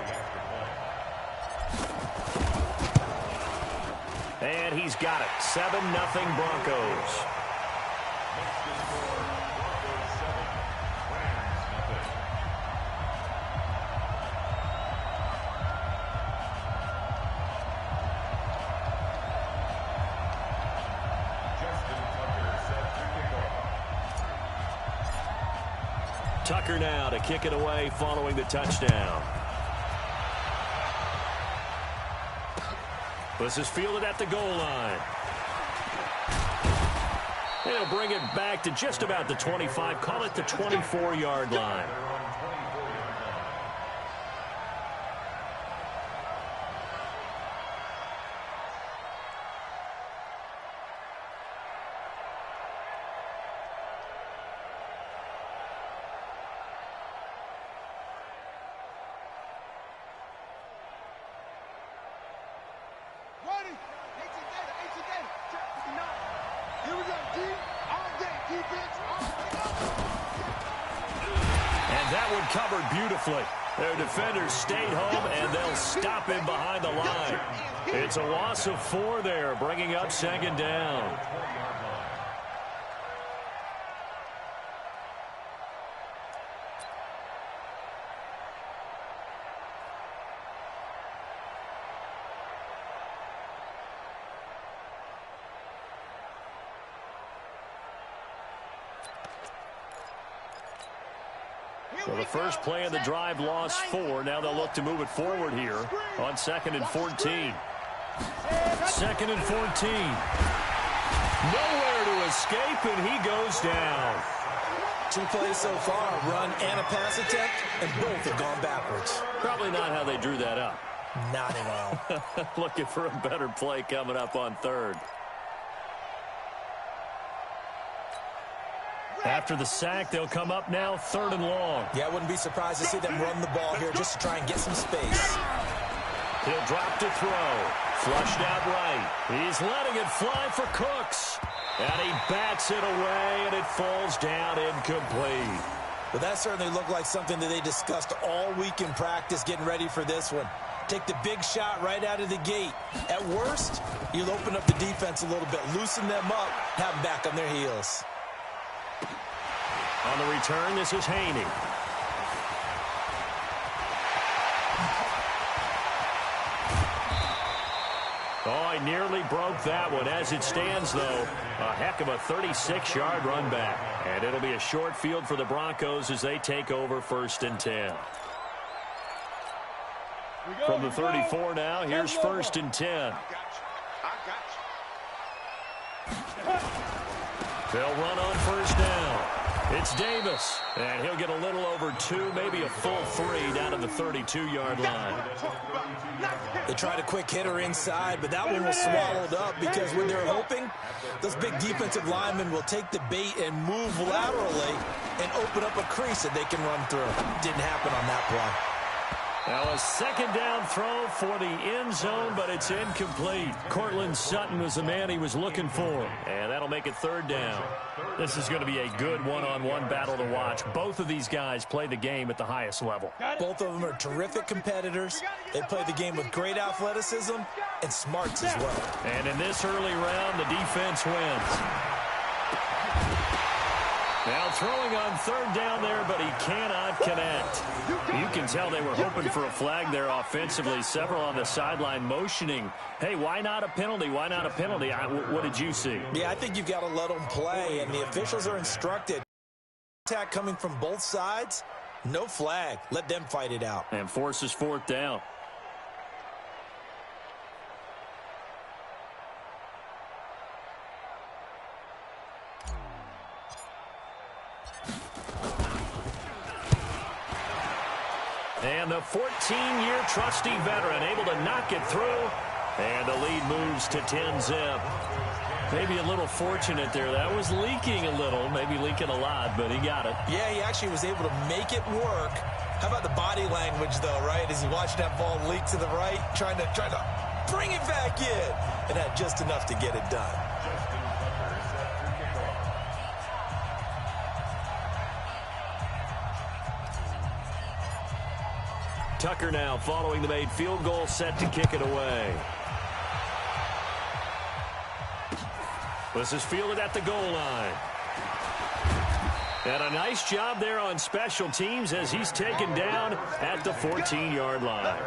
And he's got it. 7-0 Broncos. Tucker now to kick it away following the touchdown. This is fielded at the goal line. They'll bring it back to just about the 25. Call it the 24-yard line. And that one covered beautifully. Their defenders stayed home, and they'll stop him behind the line. It's a loss of 4 there, bringing up second down. So the first play of the drive lost 4. Now they'll look to move it forward here on 2nd and 14. 2nd and 14. Nowhere to escape, and he goes down. 2 plays so far, a run and a pass attempt, and both have gone backwards. Probably not how they drew that up. Not at all. Looking for a better play coming up on 3rd. After the sack, they'll come up now 3rd and long. Yeah, I wouldn't be surprised to see them run the ball here just to try and get some space. He'll drop to throw. Flushed out right. He's letting it fly for Cooks. And he bats it away, and it falls down incomplete. Well, that certainly looked like something that they discussed all week in practice getting ready for this one. Take the big shot right out of the gate. At worst, you'll open up the defense a little bit, loosen them up, have them back on their heels. On the return, this is Haney. Oh, he nearly broke that one. As it stands, though, a heck of a 36-yard run back. And it'll be a short field for the Broncos as they take over 1st and 10. From the 34 now, here's 1st and 10. They'll run on 1st down. It's Davis, and he'll get a little over 2, maybe a full 3 down to the 32-yard line. They tried a quick hitter inside, but that one was swallowed up because when they're hoping, those big defensive linemen will take the bait and move laterally and open up a crease that they can run through. Didn't happen on that play. Now a 2nd down throw for the end zone, but it's incomplete. Cortland Sutton was the man he was looking for, and that'll make it 3rd down. This is going to be a good one-on-one battle to watch. Both of these guys play the game at the highest level. Both of them are terrific competitors. They play the game with great athleticism and smarts as well. And in this early round, the defense wins. Now throwing on 3rd down there, but he cannot connect. You can tell they were hoping for a flag there offensively. Several on the sideline motioning, hey, why not a penalty? Why not a penalty? What did you see? Yeah, I think you've got to let them play, and the officials are instructed. Attack coming from both sides, no flag. Let them fight it out. And forces 4th down. And the 14-year trusty veteran able to knock it through. And the lead moves to 10-zip. Maybe a little fortunate there. That was leaking a little, maybe leaking a lot, but he got it. Yeah, he actually was able to make it work. How about the body language, though, right? As he watched that ball leak to the right, trying to bring it back in. And had just enough to get it done. Tucker now following the made field goal, set to kick it away. This is fielded at the goal line. And a nice job there on special teams as he's taken down at the 14-yard line.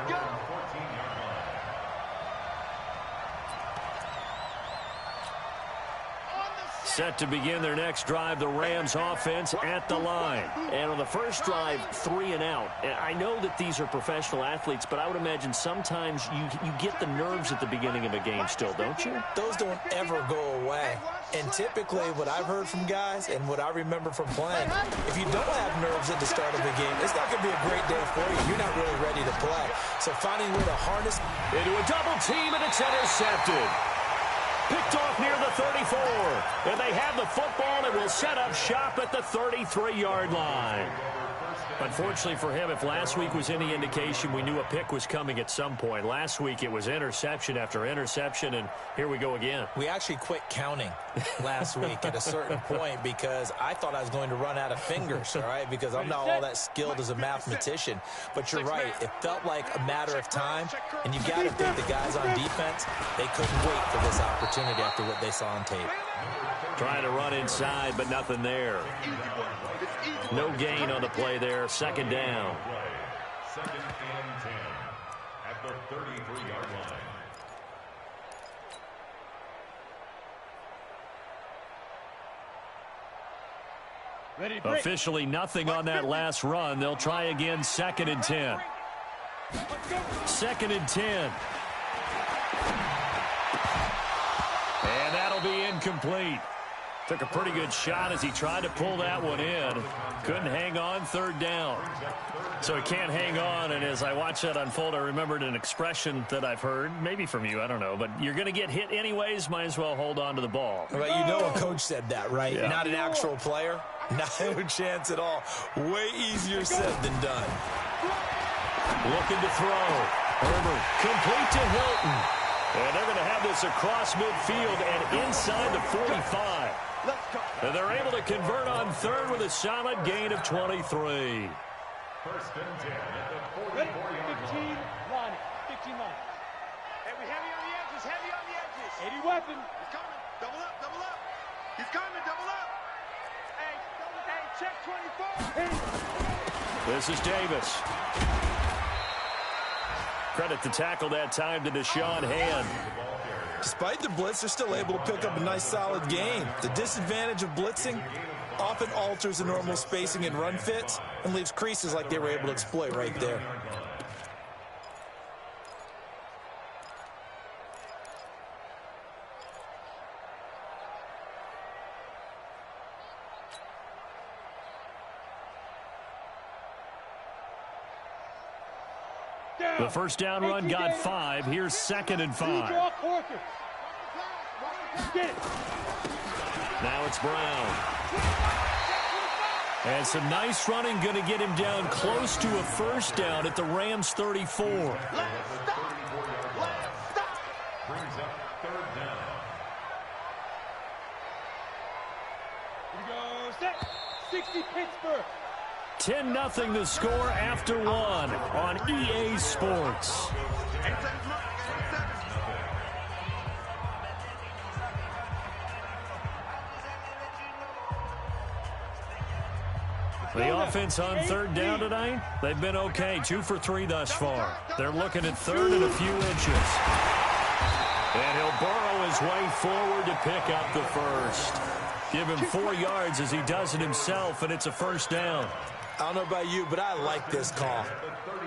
Set to begin their next drive, the Rams offense at the line. And on the first drive, 3 and out. I know that these are professional athletes, but I would imagine sometimes you get the nerves at the beginning of a game still, don't you? Those don't ever go away. And typically what I've heard from guys and what I remember from playing, if you don't have nerves at the start of the game, it's not going to be a great day for you. You're not really ready to play. So finding a way to harness into a double team, and it's intercepted. Picked off near the 34. And they have the football and will set up shop at the 33-yard line. Unfortunately for him, if last week was any indication, we knew a pick was coming at some point. Last week it was interception after interception, and here we go again. We actually quit counting last week at a certain point because I thought I was going to run out of fingers, all right, because I'm not all that skilled as a mathematician. But you're right. It felt like a matter of time, and you've got to think the guys on defense, they couldn't wait for this opportunity after what they saw on tape. Trying to run inside, but nothing there. No gain on the play there. Second down. Second and 10 at the 33-yard line. Officially nothing on that last run. They'll try again, second and 10. Second and 10. And that'll be incomplete. Took a pretty good shot as he tried to pull that one in. Couldn't hang on, third down. So he can't hang on, and as I watched that unfold, I remembered an expression that I've heard, maybe from you, I don't know, but you're going to get hit anyways, might as well hold on to the ball. Well, you know a coach said that, right? Yeah. Not an actual player. No chance at all. Way easier said than done. Looking to throw. Herbert, complete to Hilton. And they're going to have this across midfield and inside the 45. And they're able to convert on third with a solid gain of 23. First and 10 at the 44-yard line. 15 line. Hey, we heavy on the edges, heavy on the edges. 80 weapon. He's coming. Double up, double up. He's coming, double up. Hey, check 24. This is Davis. Credit the tackle that time to Deshaun Hand. Despite the blitz, they're still able to pick up a nice, solid gain. The disadvantage of blitzing often alters the normal spacing and run fits and leaves creases like they were able to exploit right there. The first down run got 5. Here's second and 5. Now it's Brown. And some nice running going to get him down close to a first down at the Rams 34. Brings up third down. Here we go. Set. 60 Pittsburgh. 10-0 the score after 1 on EA Sports. The offense on third down tonight, they've been okay. 2 for 3 thus far. They're looking at third and a few inches. And he'll burrow his way forward to pick up the first. Give him 4 yards as he does it himself, and it's a first down. I don't know about you, but I like this call.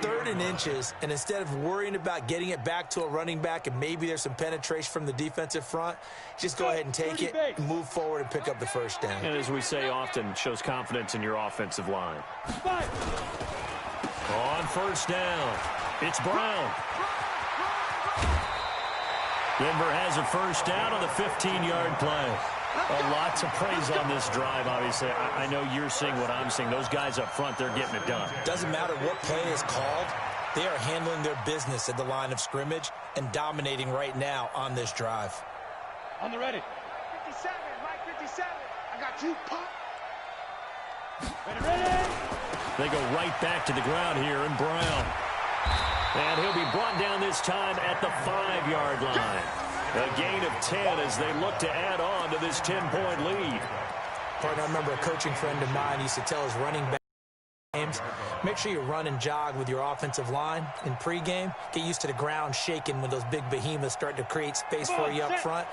Third and inches, and instead of worrying about getting it back to a running back and maybe there's some penetration from the defensive front, just go ahead and take it, move forward, and pick up the first down. And as we say often, shows confidence in your offensive line. On first down, it's Brown. Denver has a first down on the 15-yard play. A lot to praise on this drive, obviously. I know you're seeing what I'm seeing. Those guys up front, they're getting it done. Doesn't matter what play is called. They are handling their business at the line of scrimmage and dominating right now on this drive. On the ready. 57, Mike 57. I got you, pop. Ready. They go right back to the ground here, and Brown. And he'll be brought down this time at the 5-yard line. A gain of 10 as they look to add on to this 10-point lead. Partner, I remember a coaching friend of mine used to tell his running back games, make sure you run and jog with your offensive line in pregame. Get used to the ground shaking when those big behemoths start to create space for you up front.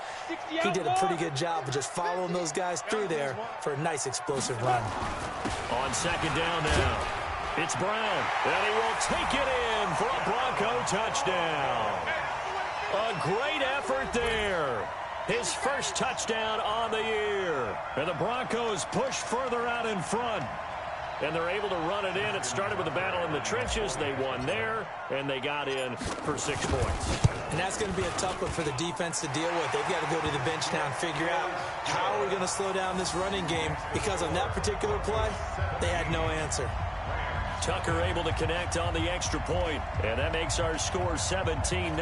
He did a pretty good job of just following those guys through there for a nice explosive run. On second down now, it's Brown, and he will take it in for a Bronco touchdown. A great effort there. His first touchdown on the year. And the Broncos push further out in front. And they're able to run it in. It started with a battle in the trenches. They won there, and they got in for 6 points. And that's going to be a tough one for the defense to deal with. They've got to go to the bench now and figure out how are we going to slow down this running game, because on that particular play, they had no answer. Tucker able to connect on the extra point, and that makes our score 17-0.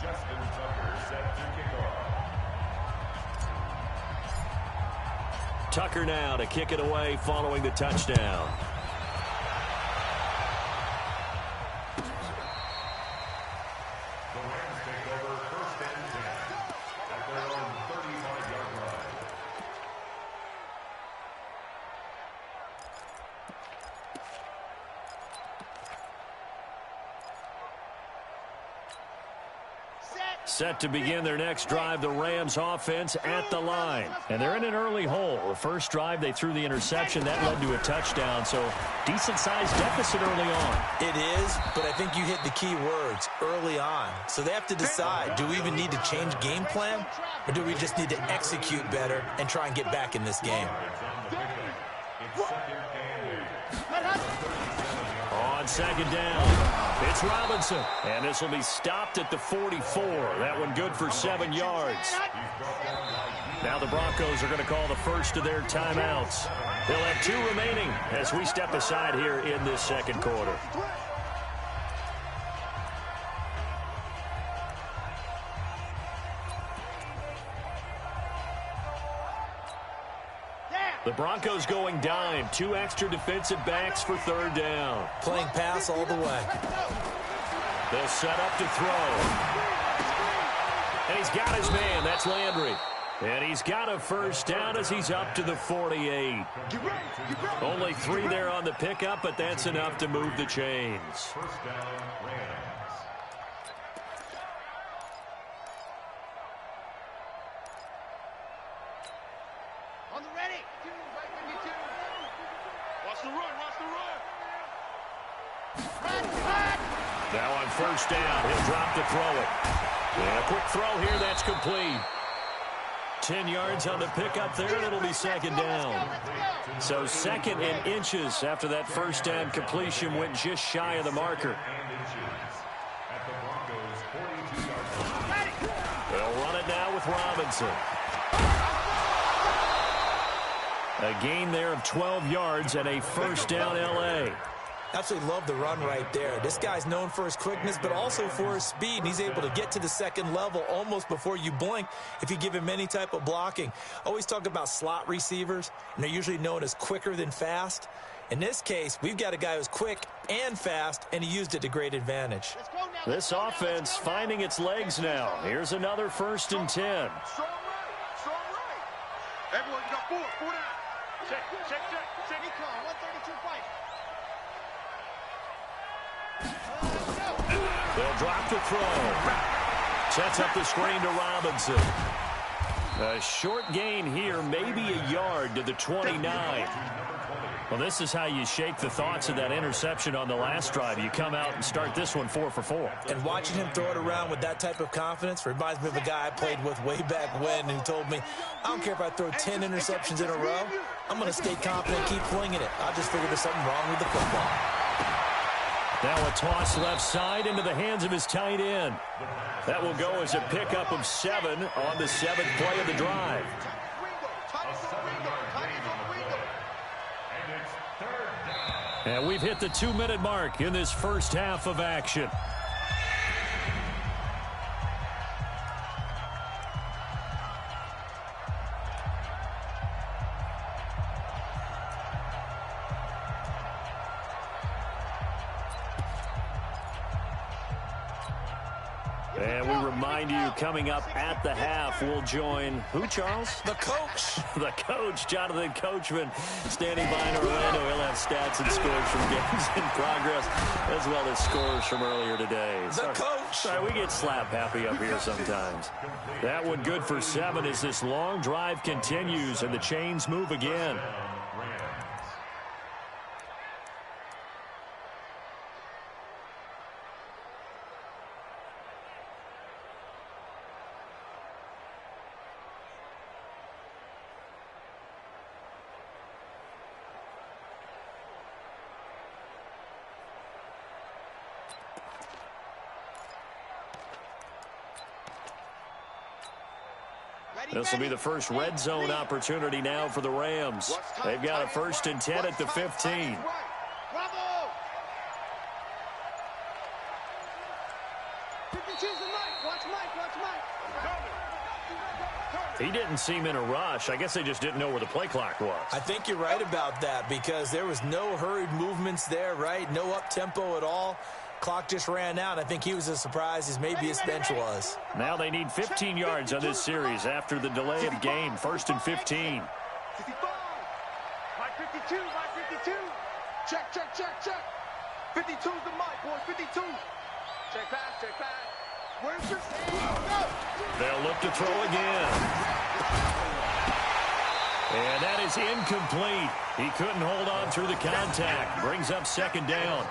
Justin Tucker set to kick off. Tucker now to kick it away following the touchdown. The Rams take over first and 10 at their own 35-yard line. Set to begin their next drive, the Rams offense at the line. And they're in an early hole. The first drive, they threw the interception. That led to a touchdown, so decent-sized deficit early on. It is, but I think you hit the key words, early on. So they have to decide, do we even need to change game plan, or do we just need to execute better and try and get back in this game? On second down, it's Robinson. And this will be stopped at the 44. That one good for 7 yards. Now the Broncos are going to call the first of their timeouts. They'll have 2 remaining as we step aside here in this second quarter. The Broncos going dime. 2 extra defensive backs for third down. Playing pass all the way. They'll set up to throw. And he's got his man. That's Landry. And he's got a first down as he's up to the 48. Only 3 there on the pickup, but that's enough to move the chains. First down, Rams. On the ready. Watch the run, watch the run. Run. Now on first down, he'll drop to throw it. And a quick throw here, that's complete. 10 yards on the pickup there, and it'll be second down. So second and inches after that first down completion went just shy of the marker. At the Broncos' 42-yard line. They'll run it now with Robinson. A gain there of 12 yards and a first down L.A. Absolutely love the run right there. This guy's known for his quickness, but also for his speed. And he's able to get to the second level almost before you blink if you give him any type of blocking. Always talk about slot receivers, and they're usually known as quicker than fast. In this case, we've got a guy who's quick and fast, and he used it to great advantage. This offense finding its legs now. Here's another first and 10. Strong right. Everyone, you got 4 down. Check. Recon, 132 fight. They'll drop the throw. Sets up the screen to Robinson. A short gain here, maybe a yard to the 29. Well, this is how you shake the thoughts of that interception on the last drive. You come out and start this one 4 for 4. And watching him throw it around with that type of confidence reminds me of a guy I played with way back when who told me, I don't care if I throw 10 interceptions in a row. I'm going to stay confident, keep flinging it. I just figured there's something wrong with the football. Now a toss left side into the hands of his tight end. That will go as a pickup of 7 on the 7th play of the drive. And we've hit the 2-minute mark in this first half of action. And we remind you, coming up at the half, we'll join who, Charles? The coach. The coach, Jonathan Coachman, standing by in Orlando. He'll have stats and scores from games in progress, as well as scores from earlier today. The coach. Sorry, we get slap happy up here sometimes. That one good for 7 as this long drive continues and the chains move again. This will be the first red zone opportunity now for the Rams. They've got a 1st and 10 at the 15. Bravo! 52's the Mike. Watch Mike. Watch Mike. He didn't seem in a rush. I guess they just didn't know where the play clock was. I think you're right about that because there was no hurried movements there, right? No up-tempo at all. Clock just ran out. I think he was as surprised as maybe his bench was. Now they need 15 yards on this series after the delay of game. 1st and 15. 55. Mike 52. Mike 52. Check, check, check, check. 52's the Mike, boys. 52. Check pass, check pass. Where's your go? They'll look to throw again. And that is incomplete. He couldn't hold on through the contact. Brings up 2nd down.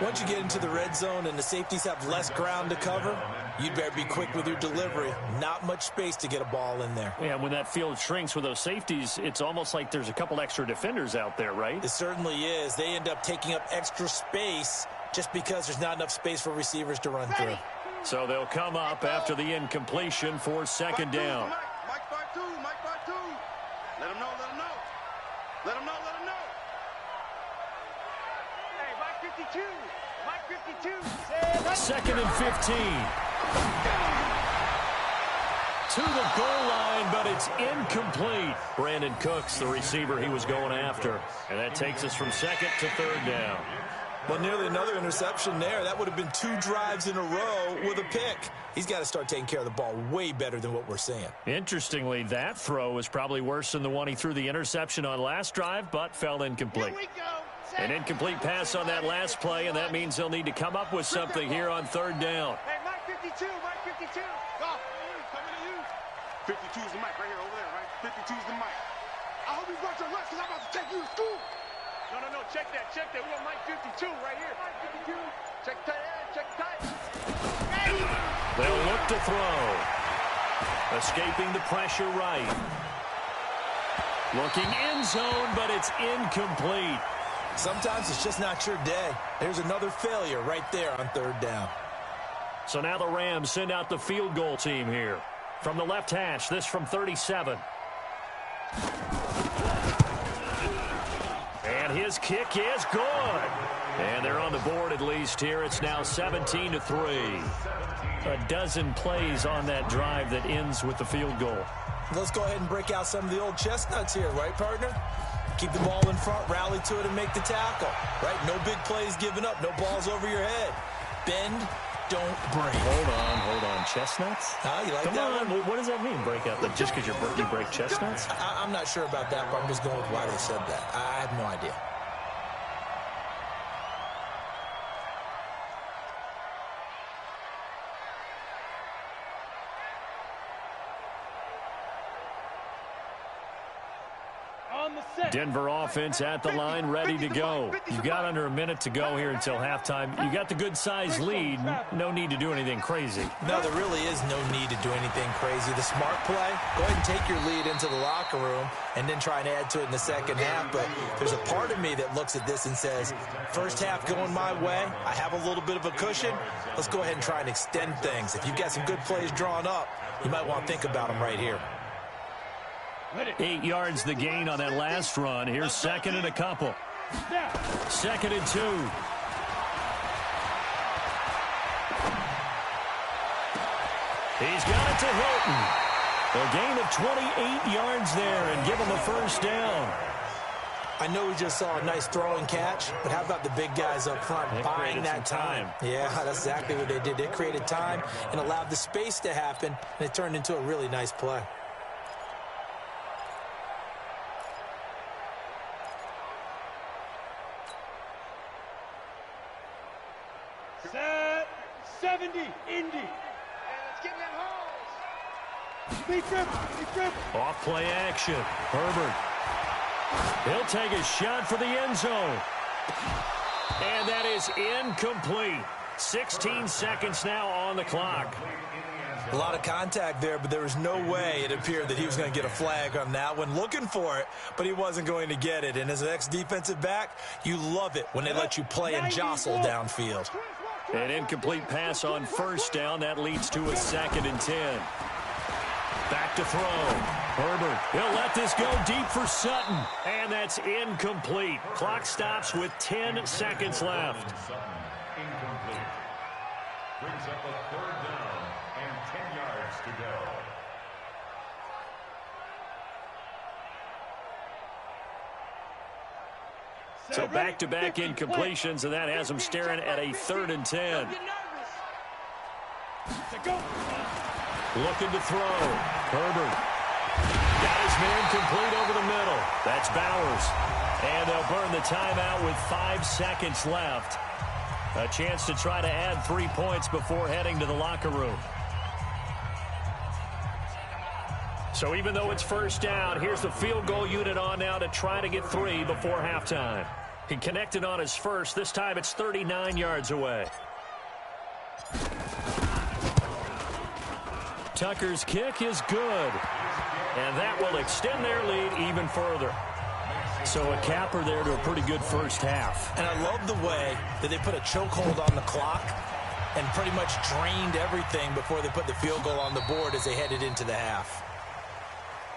Once you get into the red zone and the safeties have less ground to cover, you'd better be quick with your delivery. Not much space to get a ball in there. Yeah, when that field shrinks with those safeties, it's almost like there's a couple extra defenders out there, right? It certainly is. They end up taking up extra space just because there's not enough space for receivers to run through. So they'll come up after the incompletion for 2nd down. Mike 5-2. Mike 5-2. Let him know. Let him know. Let him know. Let him know. Hey, Mike 52. Mike 52. 2nd and 15. To the goal line, but it's incomplete. Brandon Cooks, the receiver he was going after. And that takes us from 2nd to 3rd down. Well, nearly another interception there. That would have been 2 drives in a row with a pick. He's got to start taking care of the ball way better than what we're seeing. Interestingly, that throw was probably worse than the one he threw the interception on last drive, but fell incomplete. An incomplete pass on that last play, and that means they'll need to come up with something here on 3rd down. Hey, Mike 52. Mike 52. Go. Coming to you. 52's the mic right here over there, right? 52's the mic. I hope you brought your lunch because I'm about to take you to school. No. Check that. We got Mike 52 right here. Mike 52. Check tight end. Check tight. They'll look to throw. Escaping the pressure right. Looking end zone, but it's incomplete. Sometimes it's just not your day. There's another failure right there on 3rd down. So now the Rams send out the field goal team here. From the left hash, this from 37. And his kick is good. And they're on the board at least here. It's now 17-3. A dozen plays on that drive that ends with the field goal. Let's go ahead and break out some of the old chestnuts here, right, partner? Keep the ball in front, rally to it, and make the tackle, right? No big plays given up, no balls over your head. Bend, don't break. Hold on. Chestnuts? You like Come that on. one? What does that mean, break out? Like just because you break chestnuts? I'm not sure about that, but I'm just going with why they said that. I have no idea. Denver offense at the line, ready to go. You've got under a minute to go here until halftime. You got the good-sized lead. No need to do anything crazy. No, there really is no need to do anything crazy. The smart play, go ahead and take your lead into the locker room and then try and add to it in the 2nd half. But there's a part of me that looks at this and says, first half going my way, I have a little bit of a cushion. Let's go ahead and try and extend things. If you've got some good plays drawn up, you might want to think about them right here. 8 yards the gain on that last run. Here's 2nd and a couple. 2nd and 2. He's got it to Hilton. A gain of 28 yards there and give him a 1st down. I know we just saw a nice throw and catch, but how about the big guys up front buying that time? Yeah, that's exactly what they did. They created time and allowed the space to happen, and it turned into a really nice play. Set 70, Indy. Hey, let's get in that hole. Speed trip. Off play action. Herbert. He'll take a shot for the end zone. And that is incomplete. 16 seconds now on the clock. A lot of contact there, but there was no way it appeared that he was going to get a flag on that one. Looking for it, but he wasn't going to get it. And as an ex-defensive back, you love it when they let you play and jostle downfield. An incomplete pass on 1st down. That leads to a 2nd and 10. Back to throw. Herbert, he'll let this go deep for Sutton. And that's incomplete. Clock stops with 10 seconds left. Incomplete. Brings up a third down and 10 yards to go. So back-to-back incompletions, and that has them staring at a 3rd and 10. Looking to throw. Herbert. Got his man complete over the middle. That's Bowers. And they'll burn the timeout with 5 seconds left. A chance to try to add 3 points before heading to the locker room. So even though it's first down, here's the field goal unit on now to try to get 3 before halftime. He connected on his first. This time it's 39 yards away. Tucker's kick is good. And that will extend their lead even further. So a capper there to a pretty good first half. And I love the way that they put a chokehold on the clock and pretty much drained everything before they put the field goal on the board as they headed into the half.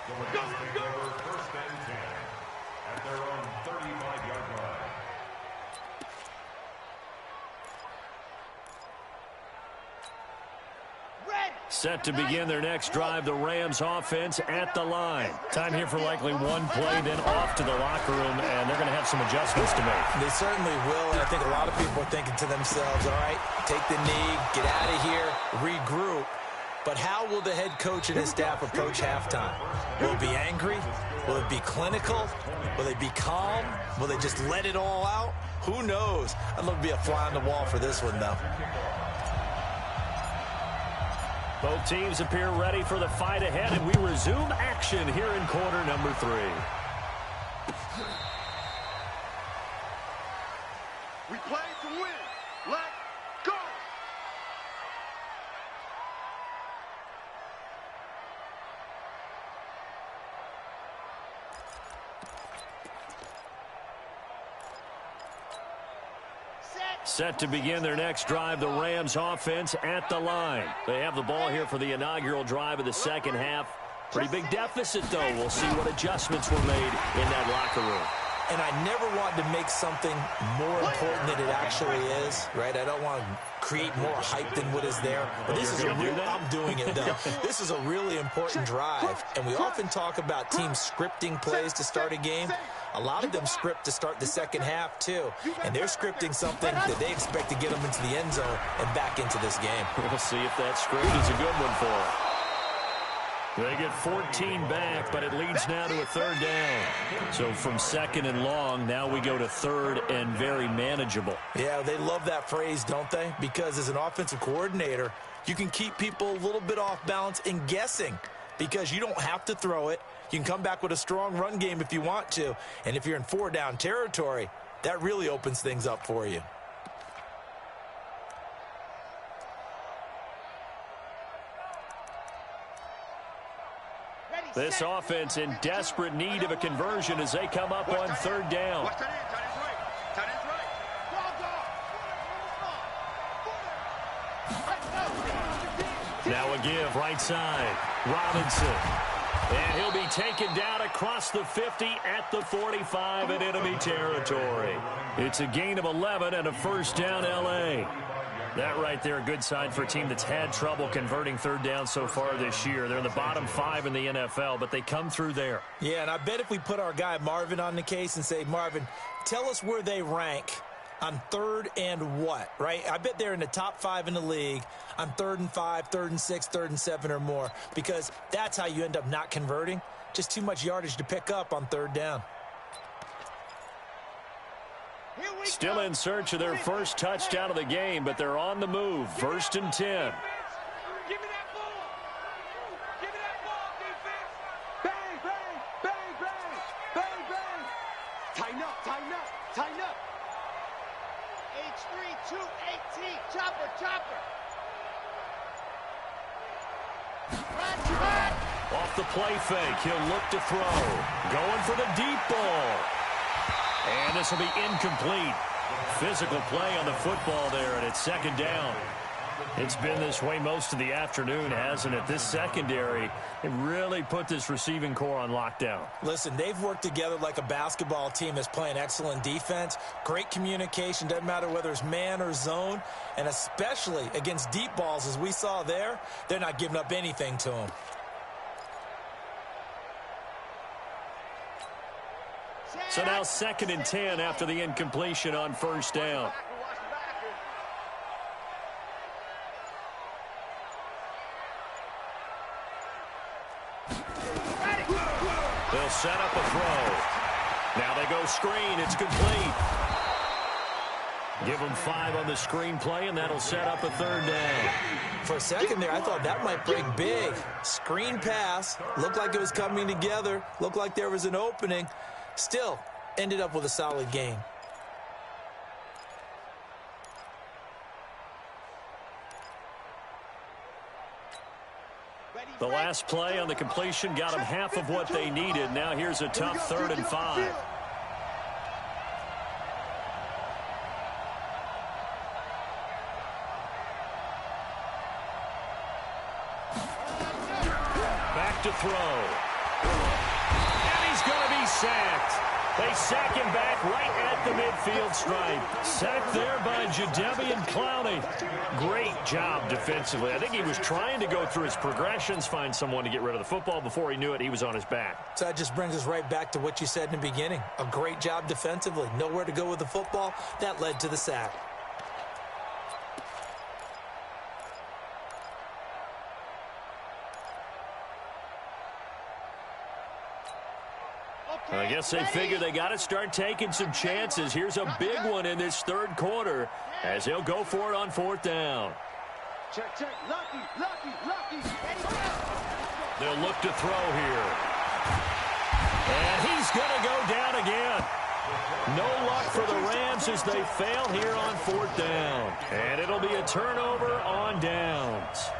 The Rams take over 1st and 10 at their own 35-yard line. Set to begin their next drive, the Rams offense at the line. Time here for likely one play, then off to the locker room, and they're going to have some adjustments to make. They certainly will, and I think a lot of people are thinking to themselves, all right, take the knee, get out of here, regroup. But how will the head coach and his staff approach halftime? Will it be angry? Will it be clinical? Will they be calm? Will they just let it all out? Who knows? I'd love to be a fly on the wall for this one, though. Both teams appear ready for the fight ahead, and we resume action here in quarter number 3. We play to win. Let's go. Set to begin their next drive, the Rams offense at the line. They have the ball here for the inaugural drive of the second half. Pretty big deficit, though. We'll see what adjustments were made in that locker room. And I never want to make something more important than it actually is, right? I don't want to create more hype than what is there. But this is a real, I'm doing it, though. This is a really important drive. And we often talk about teams scripting plays to start a game. A lot of them script to start the second half, too. And they're scripting something that they expect to get them into the end zone and back into this game. We'll see if that script is a good one for them. They get 14 back, but it leads now to a 3rd down. So from 2nd and long, now we go to 3rd and very manageable. Yeah, they love that phrase, don't they? Because as an offensive coordinator, you can keep people a little bit off balance and guessing because you don't have to throw it. You can come back with a strong run game if you want to. And if you're in 4-down territory, that really opens things up for you. This offense in desperate need of a conversion as they come up on 3rd down. Watch that in. Tight end's right. Now a give right side. Robinson. And he'll be taken down across the 50 at the 45 in enemy territory. It's a gain of 11 and a 1st down L.A. That right there, a good sign for a team that's had trouble converting 3rd down so far this year. They're in the bottom 5 in the NFL, but they come through there. Yeah, and I bet if we put our guy Marvin on the case and say, Marvin, tell us where they rank on 3rd and what, right? I bet they're in the top 5 in the league on 3rd and 5, 3rd and 6, 3rd and 7 or more, because that's how you end up not converting. Just too much yardage to pick up on 3rd down. Still in search of their first touchdown of the game, but they're on the move. 1st and 10. Give me that ball. Give me that ball, defense. Bang, bang, bang, bang, bang, bang. Tighten up, tighten up, tighten up. H3-2-18, chopper, chopper. Off the play fake, he'll look to throw. Going for the deep ball. And this will be incomplete. Physical play on the football there, and it's 2nd down. It's been this way most of the afternoon, hasn't it? This secondary, it really put this receiving core on lockdown. Listen, they've worked together like a basketball team that's playing excellent defense. Great communication, doesn't matter whether it's man or zone. And especially against deep balls, as we saw there, they're not giving up anything to them. So now 2nd and 10 after the incompletion on first down. They'll set up a throw. Now they go screen. It's complete. Give them 5 on the screen play, and that'll set up a 3rd down. For a second there, I thought that might break big. Screen pass. Looked like it was coming together. Looked like there was an opening. Still ended up with a solid gain. The last play on the completion got them half of what they needed. Now here's a tough 3rd and 5. Back to throw. And he's going to be sacked. They sack him back right at the midfield stripe. Sacked there by Jadeveon Clowney. Great job defensively. I think he was trying to go through his progressions, find someone to get rid of the football. Before he knew it, he was on his back. So that just brings us right back to what you said in the beginning. A great job defensively. Nowhere to go with the football. That led to the sack. I guess they figure they got to start taking some chances. Here's a big one in this 3rd quarter as he'll go for it on 4th down. Check, check. Lucky. They'll look to throw here. And he's going to go down again. No luck for the Rams as they fail here on 4th down. And it'll be a turnover on downs.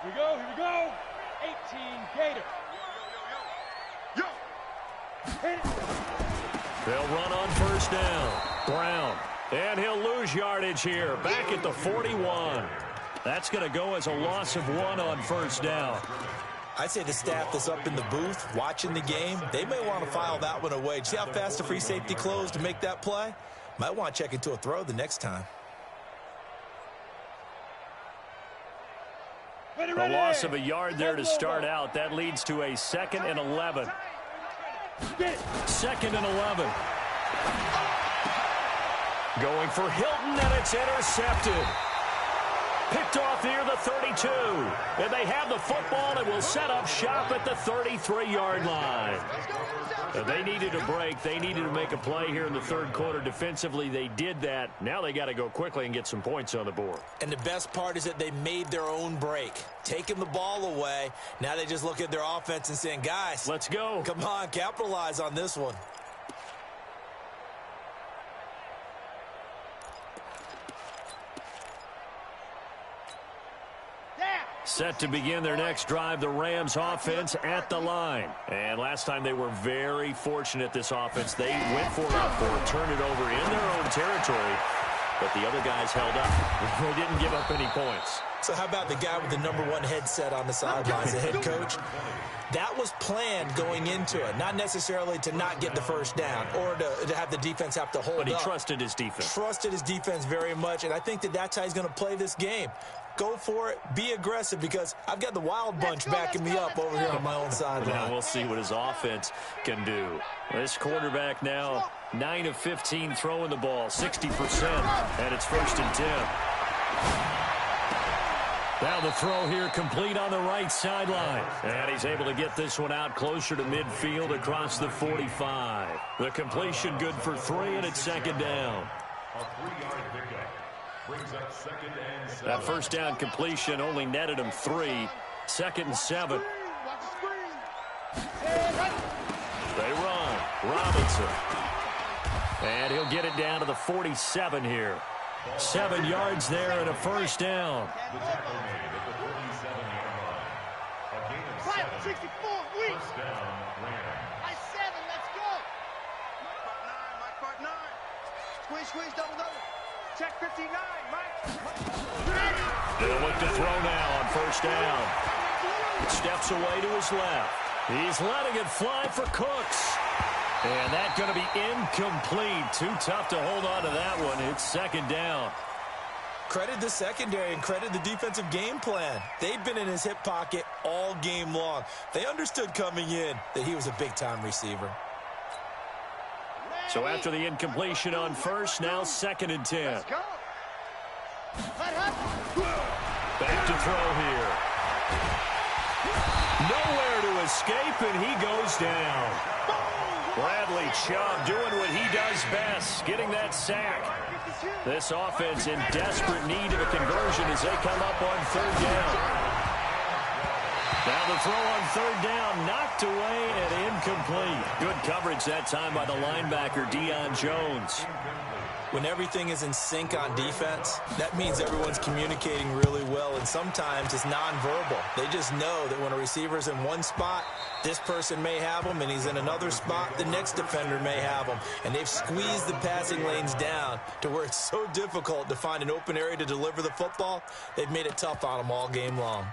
Here we go. 18 Gator. Hit it. They'll run on 1st down. Brown. And he'll lose yardage here. Back at the 41. That's going to go as a loss of 1 on 1st down. I'd say the staff that's up in the booth watching the game, they may want to file that one away. See how fast the free safety closed to make that play? Might want to check into a throw the next time. A loss of a yard there to start out. That leads to a 2nd and 11. 2nd and 11. Going for Hilton, and it's intercepted. Picked off near the 32. And they have the football and will set up shop at the 33-yard line. They needed a break. They needed to make a play here in the 3rd quarter. Defensively, they did that. Now they got to go quickly and get some points on the board. And the best part is that they made their own break. Taking the ball away. Now they just look at their offense and saying, guys, let's go. Come on, capitalize on this one. Set to begin their next drive, the Rams offense at the line. And last time they were very fortunate, this offense. They went for it, turned it over in their own territory, but the other guys held up. They didn't give up any points. So how about the guy with the #1 headset on the sidelines, the head coach? That was planned going into it, not necessarily to not get the 1st down or to have the defense have to hold up. But he trusted his defense. Trusted his defense very much, and I think that's how he's going to play this game. Go for it. Be aggressive, because I've got the wild bunch backing me up over here on my own sideline. Now we'll see what his offense can do. This quarterback now 9 of 15 throwing the ball, 60%, and it's 1st and 10. Now the throw here complete on the right sideline. And he's able to get this one out closer to midfield across the 45. The completion good for 3, and it's 2nd down. A 3-yard pickup brings up 2nd and 7. That 1st down completion only netted him 3. 2nd and 7. They run. Robinson. And he'll get it down to the 47 here. 7 yards there and a 1st down. The tackle made at the 47-yard line. A gain of 7. 64, weak. First down, Rams. I 7, let's go. Mike part 9. Squeeze, squeeze, double, double. Check 59, Mike. They'll look to throw now on first down. Steps away to his left. He's letting it fly for Cooks. And that's going to be incomplete. Too tough to hold on to that one. It's second down. Credit the secondary and credit the defensive game plan. They've been in his hip pocket all game long. They understood coming in that he was a big-time receiver. So after the incompletion on first, now 2nd and 10. Let's go. Back to throw here. Nowhere to escape, and he goes down. Bradley Chubb doing what he does best, getting that sack. This offense in desperate need of a conversion as they come up on 3rd down. Now the throw on 3rd down, knocked away and incomplete. Good coverage that time by the linebacker, Deion Jones. When everything is in sync on defense, that means everyone's communicating really well, and sometimes it's nonverbal. They just know that when a receiver's in one spot, this person may have him, and he's in another spot, the next defender may have him. And they've squeezed the passing lanes down to where it's so difficult to find an open area to deliver the football. They've made it tough on them all game long.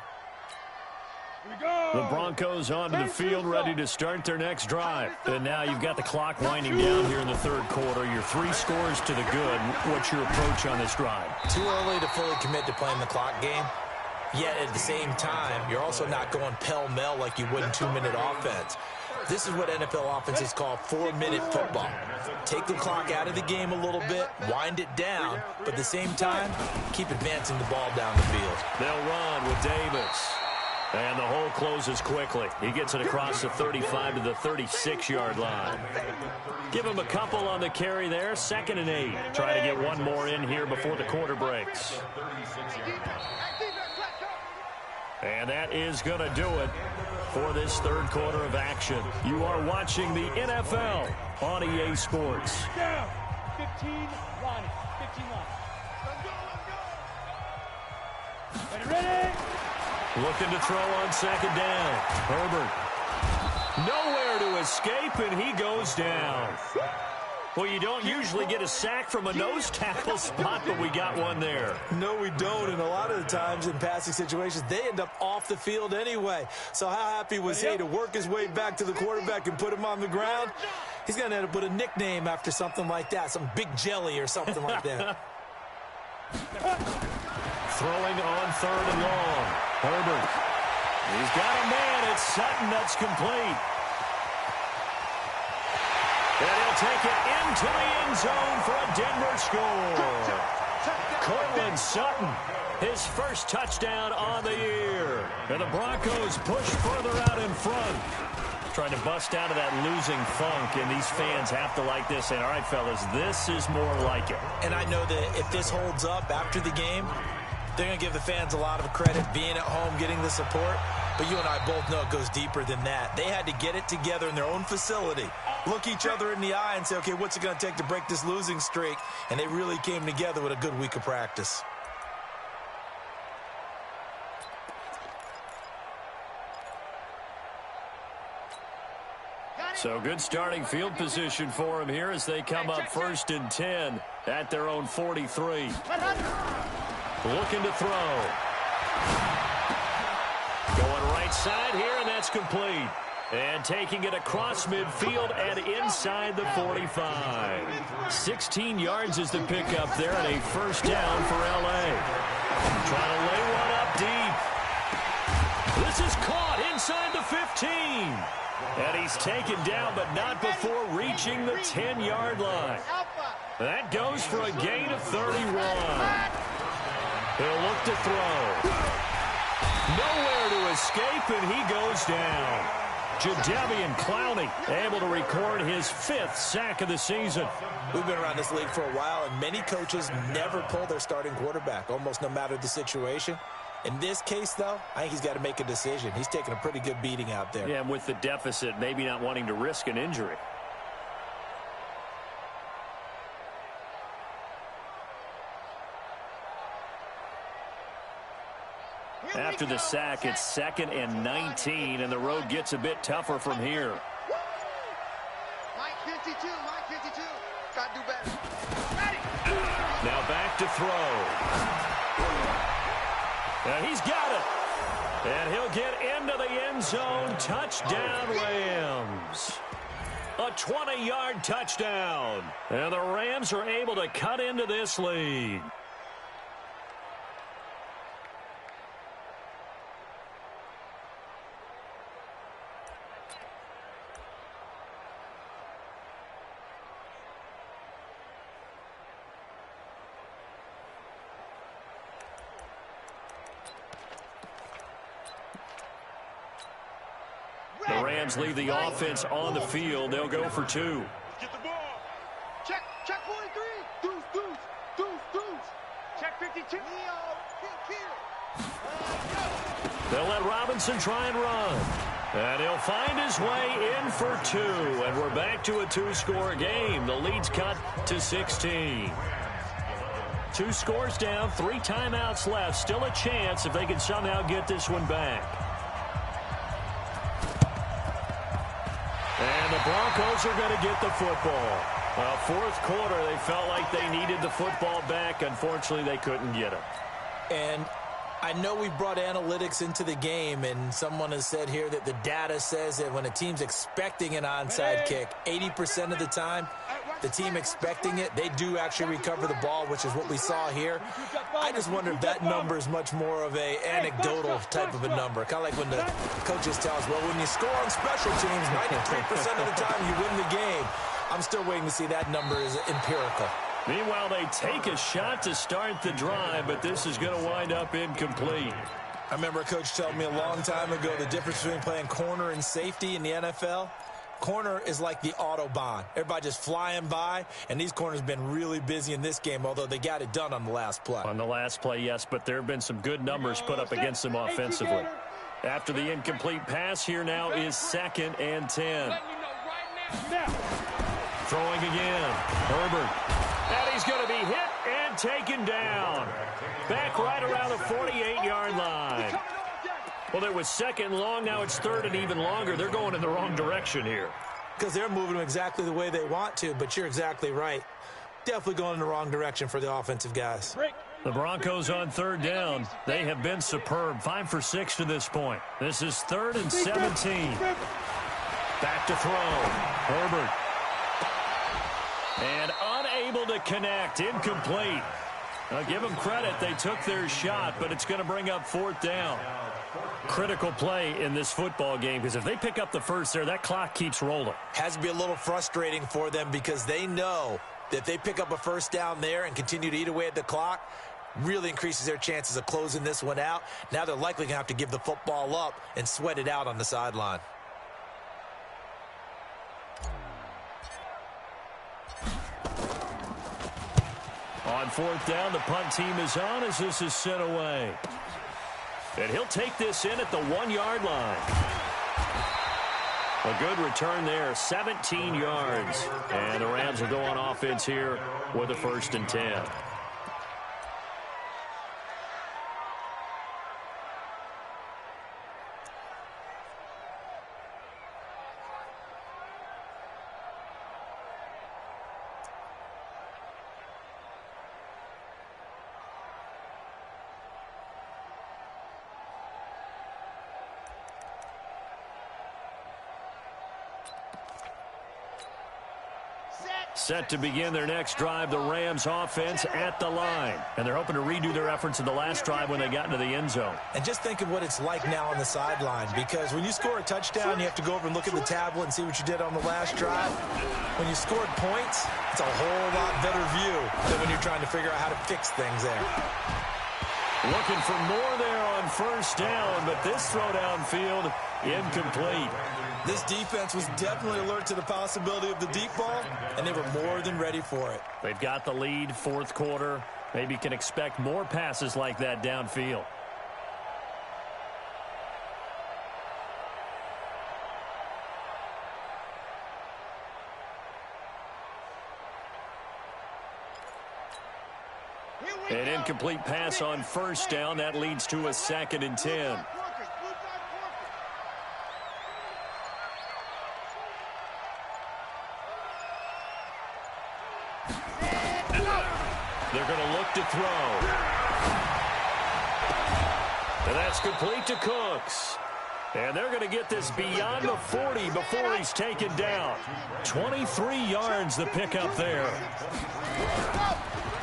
The Broncos onto the field, ready to start their next drive. And now you've got the clock winding down here in the 3rd quarter. Your 3 scores to the good. What's your approach on this drive? Too early to fully commit to playing the clock game. Yet at the same time, you're also not going pell-mell like you would in 2-minute offense. This is what NFL offenses call 4-minute football. Take the clock out of the game a little bit, wind it down, but at the same time, keep advancing the ball down the field. They'll run with Davis. And the hole closes quickly. He gets it across the 35 to the 36-yard line. Give him a couple on the carry there. 2nd and 8. Try to get one more in here before the quarter breaks. And that is going to do it for this 3rd quarter of action. You are watching the NFL on EA Sports. Down. 15 line. 15 line. Ready? Looking to throw on 2nd down. Herbert. Nowhere to escape, and he goes down. Well, you don't usually get a sack from a nose tackle spot, but we got one there. No, we don't, and a lot of the times in passing situations, they end up off the field anyway. So how happy was he to work his way back to the quarterback and put him on the ground? He's going to end up with a nickname after something like that, some Big Jelly or something like that. Throwing on 3rd and long. Herbert. He's got a man. It's Sutton. That's complete. And he'll take it into the end zone for a Denver score. Cortland Sutton, his first touchdown on the year. And the Broncos push further out in front. Trying to bust out of that losing funk, and these fans have to like this. And, all right, fellas, this is more like it. And I know that if this holds up after the game, they're going to give the fans a lot of credit being at home, getting the support. But you and I both know it goes deeper than that. They had to get it together in their own facility, look each other in the eye and say, okay, what's it going to take to break this losing streak? And they really came together with a good week of practice. So good starting field position for them here as they come up 1st and 10 at their own 43. Looking to throw. Going right side here, and that's complete. And taking it across midfield and inside the 45. 16 yards is the pickup there, and a 1st down for L.A. Trying to lay one up deep. This is caught inside the 15. And he's taken down, but not before reaching the 10-yard line. That goes for a gain of 31. He'll look to throw. Nowhere to escape, and he goes down. Jadeveon Clowney able to record his 5th sack of the season. We've been around this league for a while, and many coaches never pull their starting quarterback, almost no matter the situation. In this case, though, I think he's got to make a decision. He's taking a pretty good beating out there. Yeah, and with the deficit, maybe not wanting to risk an injury. After the sack, it's 2nd and 19, and the road gets a bit tougher from here. Mike 52, Mike 52. Gotta do better. Now back to throw. And he's got it. And he'll get into the end zone. Touchdown, Rams. A 20-yard touchdown. And the Rams are able to cut into this lead. The Rams leave the offense on the field. They'll go for 2. Get the ball. Check 43. Deuce, deuce, deuce, deuce. Check 52. Leo, kill. They'll let Robinson try and run. And he'll find his way in for 2. And we're back to a 2-score game. The lead's cut to 16. 2 scores down, 3 timeouts left. Still a chance if they can somehow get this one back. And the Broncos are going to get the football. Fourth quarter, they felt like they needed the football back. Unfortunately, they couldn't get it. And I know we brought analytics into the game, and someone has said here that the data says that when a team's expecting an onside kick, 80% of the time, the team expecting it, they do actually recover the ball, which is what we saw here. I just wonder if that number is much more of a anecdotal type of a number. Kind of like when the coaches tell us, well, when you score on special teams, 93% of the time you win the game. I'm still waiting to see that number is empirical. Meanwhile, they take a shot to start the drive, but this is going to wind up incomplete. I remember a coach telling me a long time ago the difference between playing corner and safety in the NFL. Corner is like the Autobahn. Everybody just flying by, and these corners have been really busy in this game, although they got it done on the last play. On the last play, yes, but there have been some good numbers put up against them offensively. After the incomplete pass, here now is 2nd and 10. Throwing again. Herbert. And he's going to be hit and taken down. Back right around the 48-yard line. Well, it was 2nd and long. Now it's 3rd and even longer. They're going in the wrong direction here. Because they're moving them exactly the way they want to, but you're exactly right. Definitely going in the wrong direction for the offensive guys. The Broncos on 3rd down. They have been superb. 5 for 6 to this point. This is 3rd and 17. Back to throw. Herbert. And unable to connect. Incomplete. I'll give them credit. They took their shot, but it's going to bring up 4th down. Critical play in this football game, because if they pick up the first there, that clock keeps rolling. Has to be a little frustrating for them because they know that if they pick up a first down there and continue to eat away at the clock, really increases their chances of closing this one out. Now they're likely going to have to give the football up and sweat it out on the sideline. On 4th down, the punt team is on as this is sent away. And he'll take this in at the 1-yard line. A good return there, 17 yards. And the Rams will go on offense here with a 1st and 10. Set to begin their next drive, the Rams offense at the line. And they're hoping to redo their efforts in the last drive when they got into the end zone. And just think of what it's like now on the sideline, because when you score a touchdown, you have to go over and look at the tablet and see what you did on the last drive. When you scored points, it's a whole lot better view than when you're trying to figure out how to fix things there. Looking for more there on 1st down, but this throw downfield incomplete. This defense was definitely alert to the possibility of the deep ball, and they were more than ready for it. They've got the lead, 4th quarter. Maybe can expect more passes like that downfield. An incomplete pass on first down. That leads to a 2nd and 10. They're going to look to throw. And that's complete to Cooks. And they're going to get this beyond the 40 before he's taken down. 23 yards the pickup there.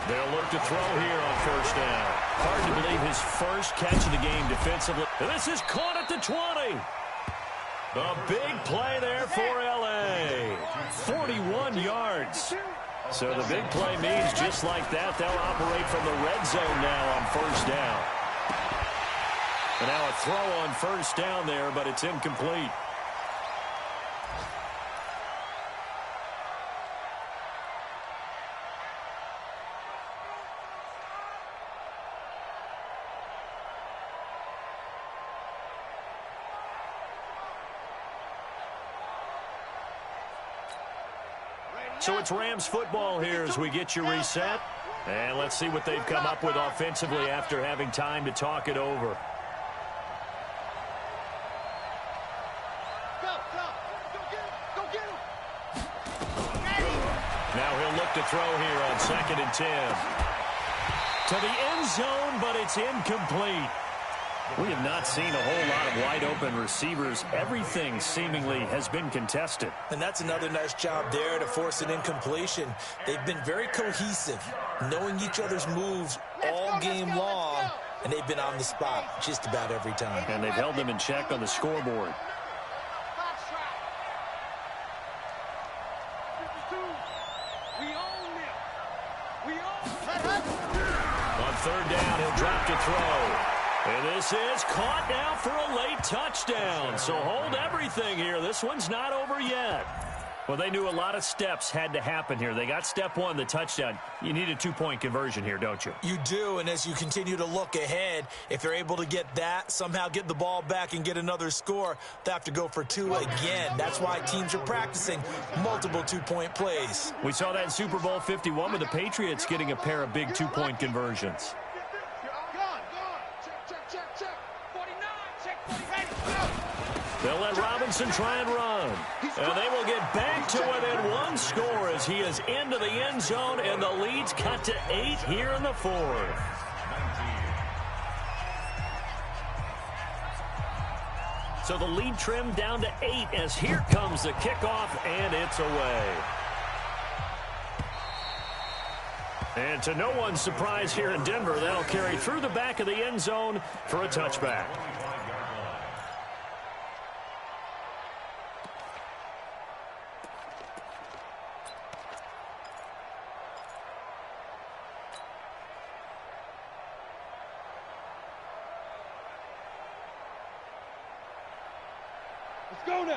They'll look to throw here on first down. Hard to believe his first catch of the game defensively. And this is caught at the 20. A big play there for L.A. 41 yards. So the big play means just like that, they'll operate from the red zone now on first down. And now a throw on first down there, but it's incomplete. So it's Rams football here as we get you reset. And let's see what they've come up with offensively after having time to talk it over. Now he'll look to throw here on 2nd and 10. To the end zone, but it's incomplete. We have not seen a whole lot of wide-open receivers. Everything seemingly has been contested. And that's another nice job there to force an incompletion. They've been very cohesive, knowing each other's moves all game long, and they've been on the spot just about every time. And they've held them in check on the scoreboard. On third down, he'll drop to throw. And this is caught now for a late touchdown. So hold everything here. This one's not over yet. Well, they knew a lot of steps had to happen here. They got step one, the touchdown. You need a two-point conversion here, don't you? You do, and as you continue to look ahead, if they're able to get that, somehow get the ball back and get another score, they have to go for two again. That's why teams are practicing multiple two-point plays. We saw that in Super Bowl 51 with the Patriots getting a pair of big two-point conversions. They'll let Robinson try and run. And they will get back to within one score as he is into the end zone, and the lead's cut to 8 here in the fourth. So the lead trimmed down to 8 as here comes the kickoff, and it's away. And to no one's surprise here in Denver, that'll carry through the back of the end zone for a touchback.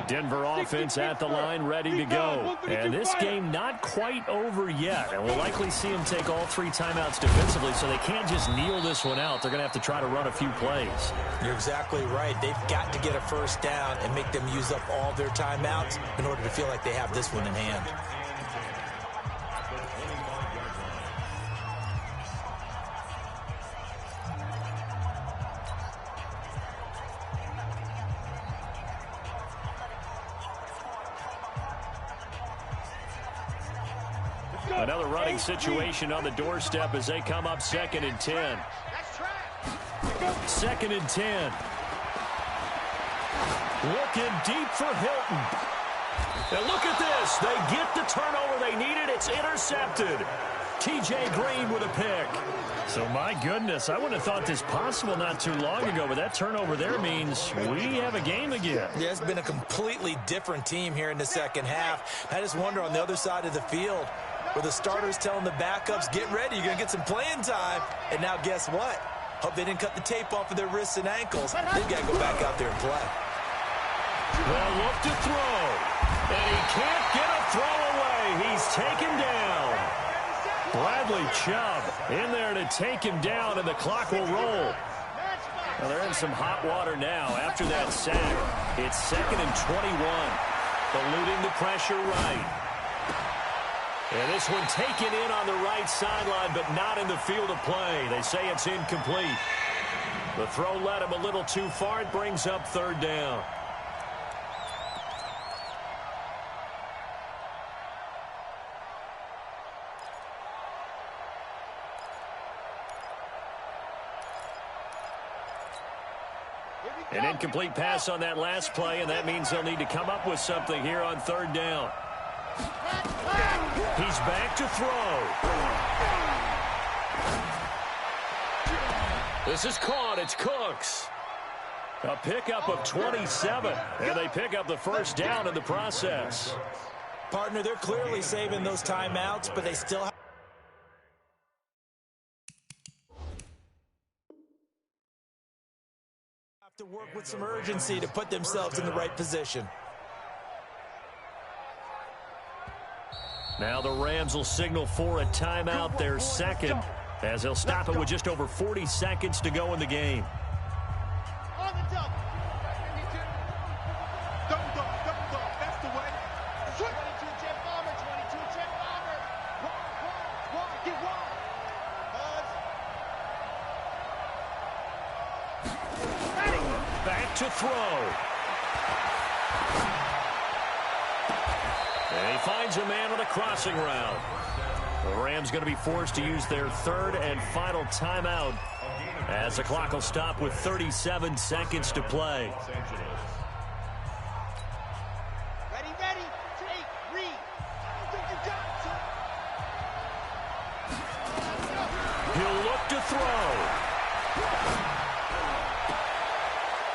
Denver offense at the line, ready to go. And this game not quite over yet. And we'll likely see them take all 3 timeouts defensively, so they can't just kneel this one out. They're going to have to try to run a few plays. You're exactly right. They've got to get a first down and make them use up all their timeouts in order to feel like they have this one in hand. Another running situation on the doorstep as they come up 2nd and 10. 2nd and 10. Looking deep for Hilton. And look at this. They get the turnover they needed. It's intercepted. T.J. Green with a pick. So, my goodness, I wouldn't have thought this possible not too long ago, but that turnover there means we have a game again. Yeah, it's been a completely different team here in the second half. I just wonder on the other side of the field, where the starters telling the backups, get ready, you're going to get some playing time. And now guess what? Hope they didn't cut the tape off of their wrists and ankles. They've got to go back out there and play. They'll look to throw. And he can't get a throw away. He's taken down. Bradley Chubb in there to take him down, and the clock will roll. Well, they're in some hot water now after that sack. It's 2nd and 21. Eluding the pressure right. And this one taken in on the right sideline, but not in the field of play. They say it's incomplete. The throw led him a little too far. It brings up third down. An incomplete pass on that last play, and that means they'll need to come up with something here on third down. He's back to throw. This is caught. It's Cooks. A pickup of 27, and they pick up the first down in the process. Partner, they're clearly saving those timeouts, but they still have to work with some urgency to put themselves in the right position. Now the Rams will signal for a timeout, their second, as they'll stop it with just over 40 seconds to go in the game. On the double. Double, that's the way. 22 jet bomber, 22 jet bomber. Wide, get wide. Back to throw. And he finds a man on a crossing route. The Rams going to be forced to use their third and final timeout as the clock will stop with 37 seconds to play. Ready, take, read. I think you got it, He'll look to throw.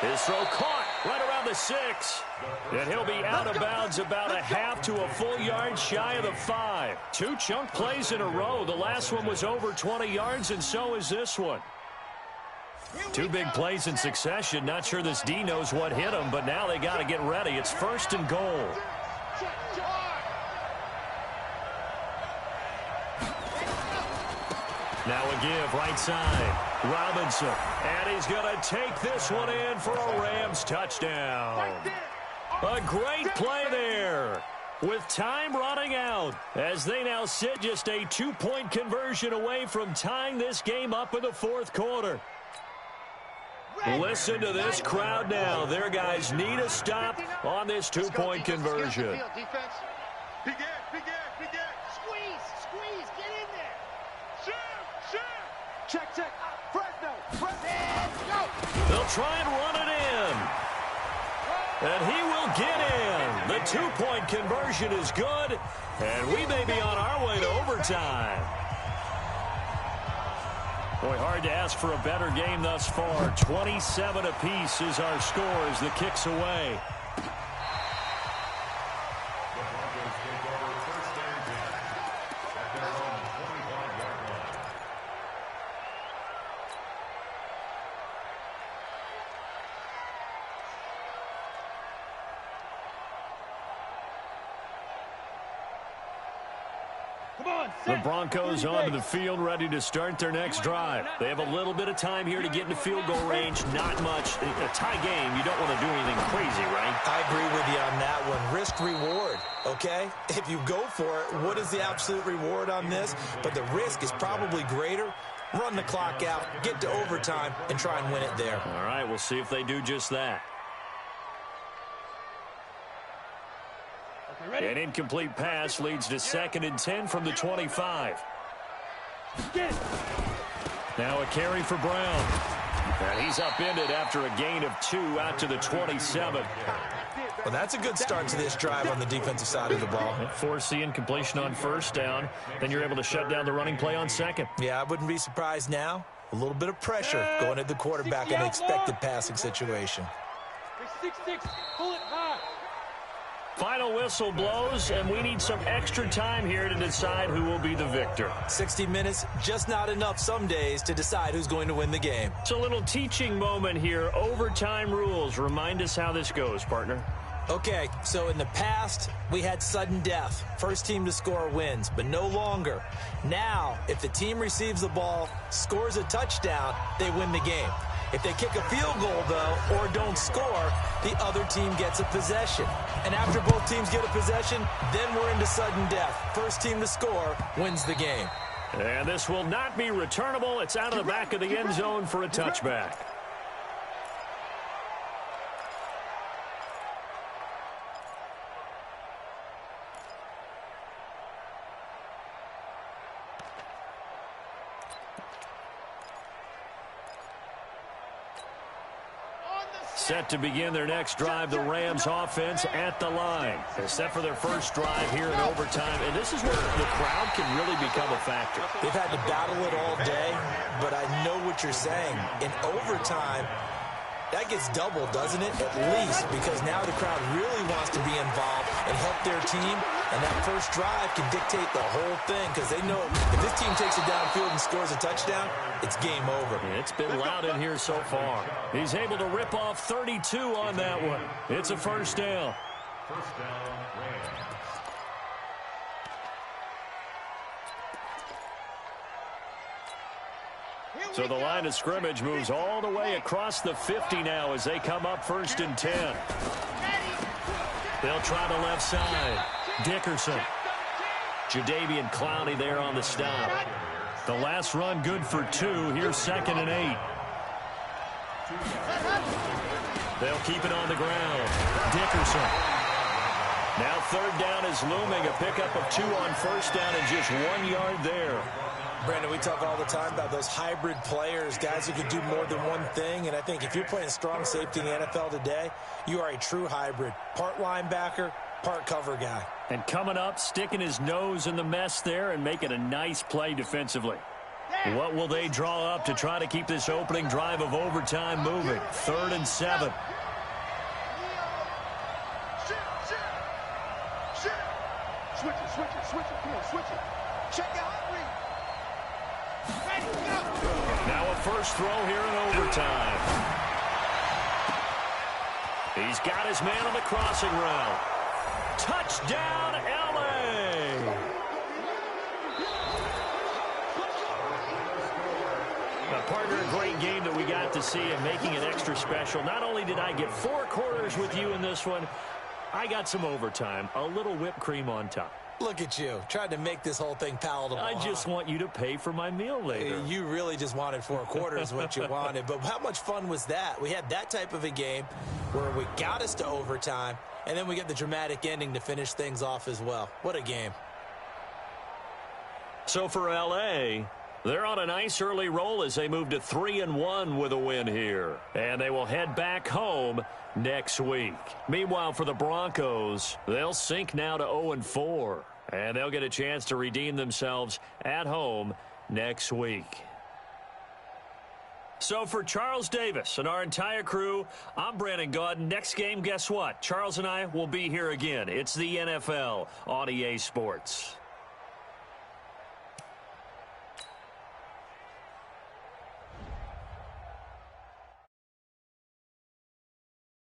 His throw caught right around the 6. And he'll be out of bounds about a half to a full yard shy of the 5. 2 chunk plays in a row. The last one was over 20 yards, and so is this one. 2 big plays in succession. Not sure this D knows what hit him, but now they got to get ready. It's first and goal. Now a give right side. Robinson, and he's going to take this one in for a Rams touchdown. A great play there with time running out as they now sit just a 2-point conversion away from tying this game up in the fourth quarter. Listen to this crowd now. Their guys need a stop on this 2-point conversion. Squeeze, get in there. Shoot. Check. Fresno. Go. They'll try and run it in. And he will get in. The 2-point conversion is good. And we may be on our way to overtime. Boy, hard to ask for a better game thus far. 27 apiece is our score as the kick's away. The Broncos onto the field, ready to start their next drive. They have a little bit of time here to get into field goal range. Not much. In a tie game, you don't want to do anything crazy, right? I agree with you on that one. Risk-reward, okay? If you go for it, what is the absolute reward on this? But the risk is probably greater. Run the clock out, get to overtime, and try and win it there. All right, we'll see if they do just that. An incomplete pass leads to 2nd and 10 from the 25. Now a carry for Brown. And he's upended after a gain of 2 out to the 27. Well, that's a good start to this drive on the defensive side of the ball. Force the incompletion on first down. Then you're able to shut down the running play on second. Yeah, I wouldn't be surprised now. A little bit of pressure going at the quarterback in an expected passing situation. 6-6, pull it high. Final whistle blows, and we need some extra time here to decide who will be the victor. 60 minutes, just not enough some days to decide who's going to win the game. It's a little teaching moment here. Overtime rules. Remind us how this goes, partner. Okay, so in the past, we had sudden death. First team to score wins, but no longer. Now, if the team receives the ball, scores a touchdown, they win the game. If they kick a field goal, though, or don't score, the other team gets a possession. And after both teams get a possession, then we're into sudden death. First team to score wins the game. And this will not be returnable. It's out of the back of the end zone for a touchback. Set to begin their next drive, the Rams offense at the line. They're set for their first drive here in overtime, and this is where the crowd can really become a factor. They've had to battle it all day, but I know what you're saying. In overtime, that gets doubled, doesn't it? At least, because now the crowd really wants to be involved and help their team, and that first drive can dictate the whole thing because they know if this team takes it downfield and scores a touchdown, it's game over. It's been loud in here so far. He's able to rip off 32 on that one. It's a first down. First down, Rams. So the line of scrimmage moves all the way across the 50 now as they come up 1st and 10. They'll try the left side. Dickerson. Jadeveon Clowney there on the stop. The last run good for 2. Here's 2nd and 8. They'll keep it on the ground. Dickerson. Now 3rd down is looming. A pickup of 2 on 1st down and just 1 yard there. Brandon, we talk all the time about those hybrid players, guys who can do more than one thing. And I think if you're playing strong safety in the NFL today, you are a true hybrid. Part linebacker, part cover guy. And coming up, sticking his nose in the mess there and making a nice play defensively. What will they draw up to try to keep this opening drive of overtime moving? 3rd and 7. Switch it. Come on, switch it. Check out Henry. Ready, go. Now a first throw here in overtime. He's got his man on the crossing route. Touchdown, L.A. Now, partner, a great game that we got to see and making it extra special. Not only did I get 4 quarters with you in this one, I got some overtime, a little whipped cream on top. Look at you, trying to make this whole thing palatable. I just want you to pay for my meal later. You really just wanted 4 quarters what you wanted. But how much fun was that? We had that type of a game where we got us to overtime, and then we get the dramatic ending to finish things off as well. What a game. So for L.A., they're on a nice early roll as they move to 3-1 with a win here. And they will head back home next week. Meanwhile, for the Broncos, they'll sink now to 0-4. And they'll get a chance to redeem themselves at home next week. So for Charles Davis and our entire crew, I'm Brandon Gaudin. Next game, guess what? Charles and I will be here again. It's the NFL on EA Sports.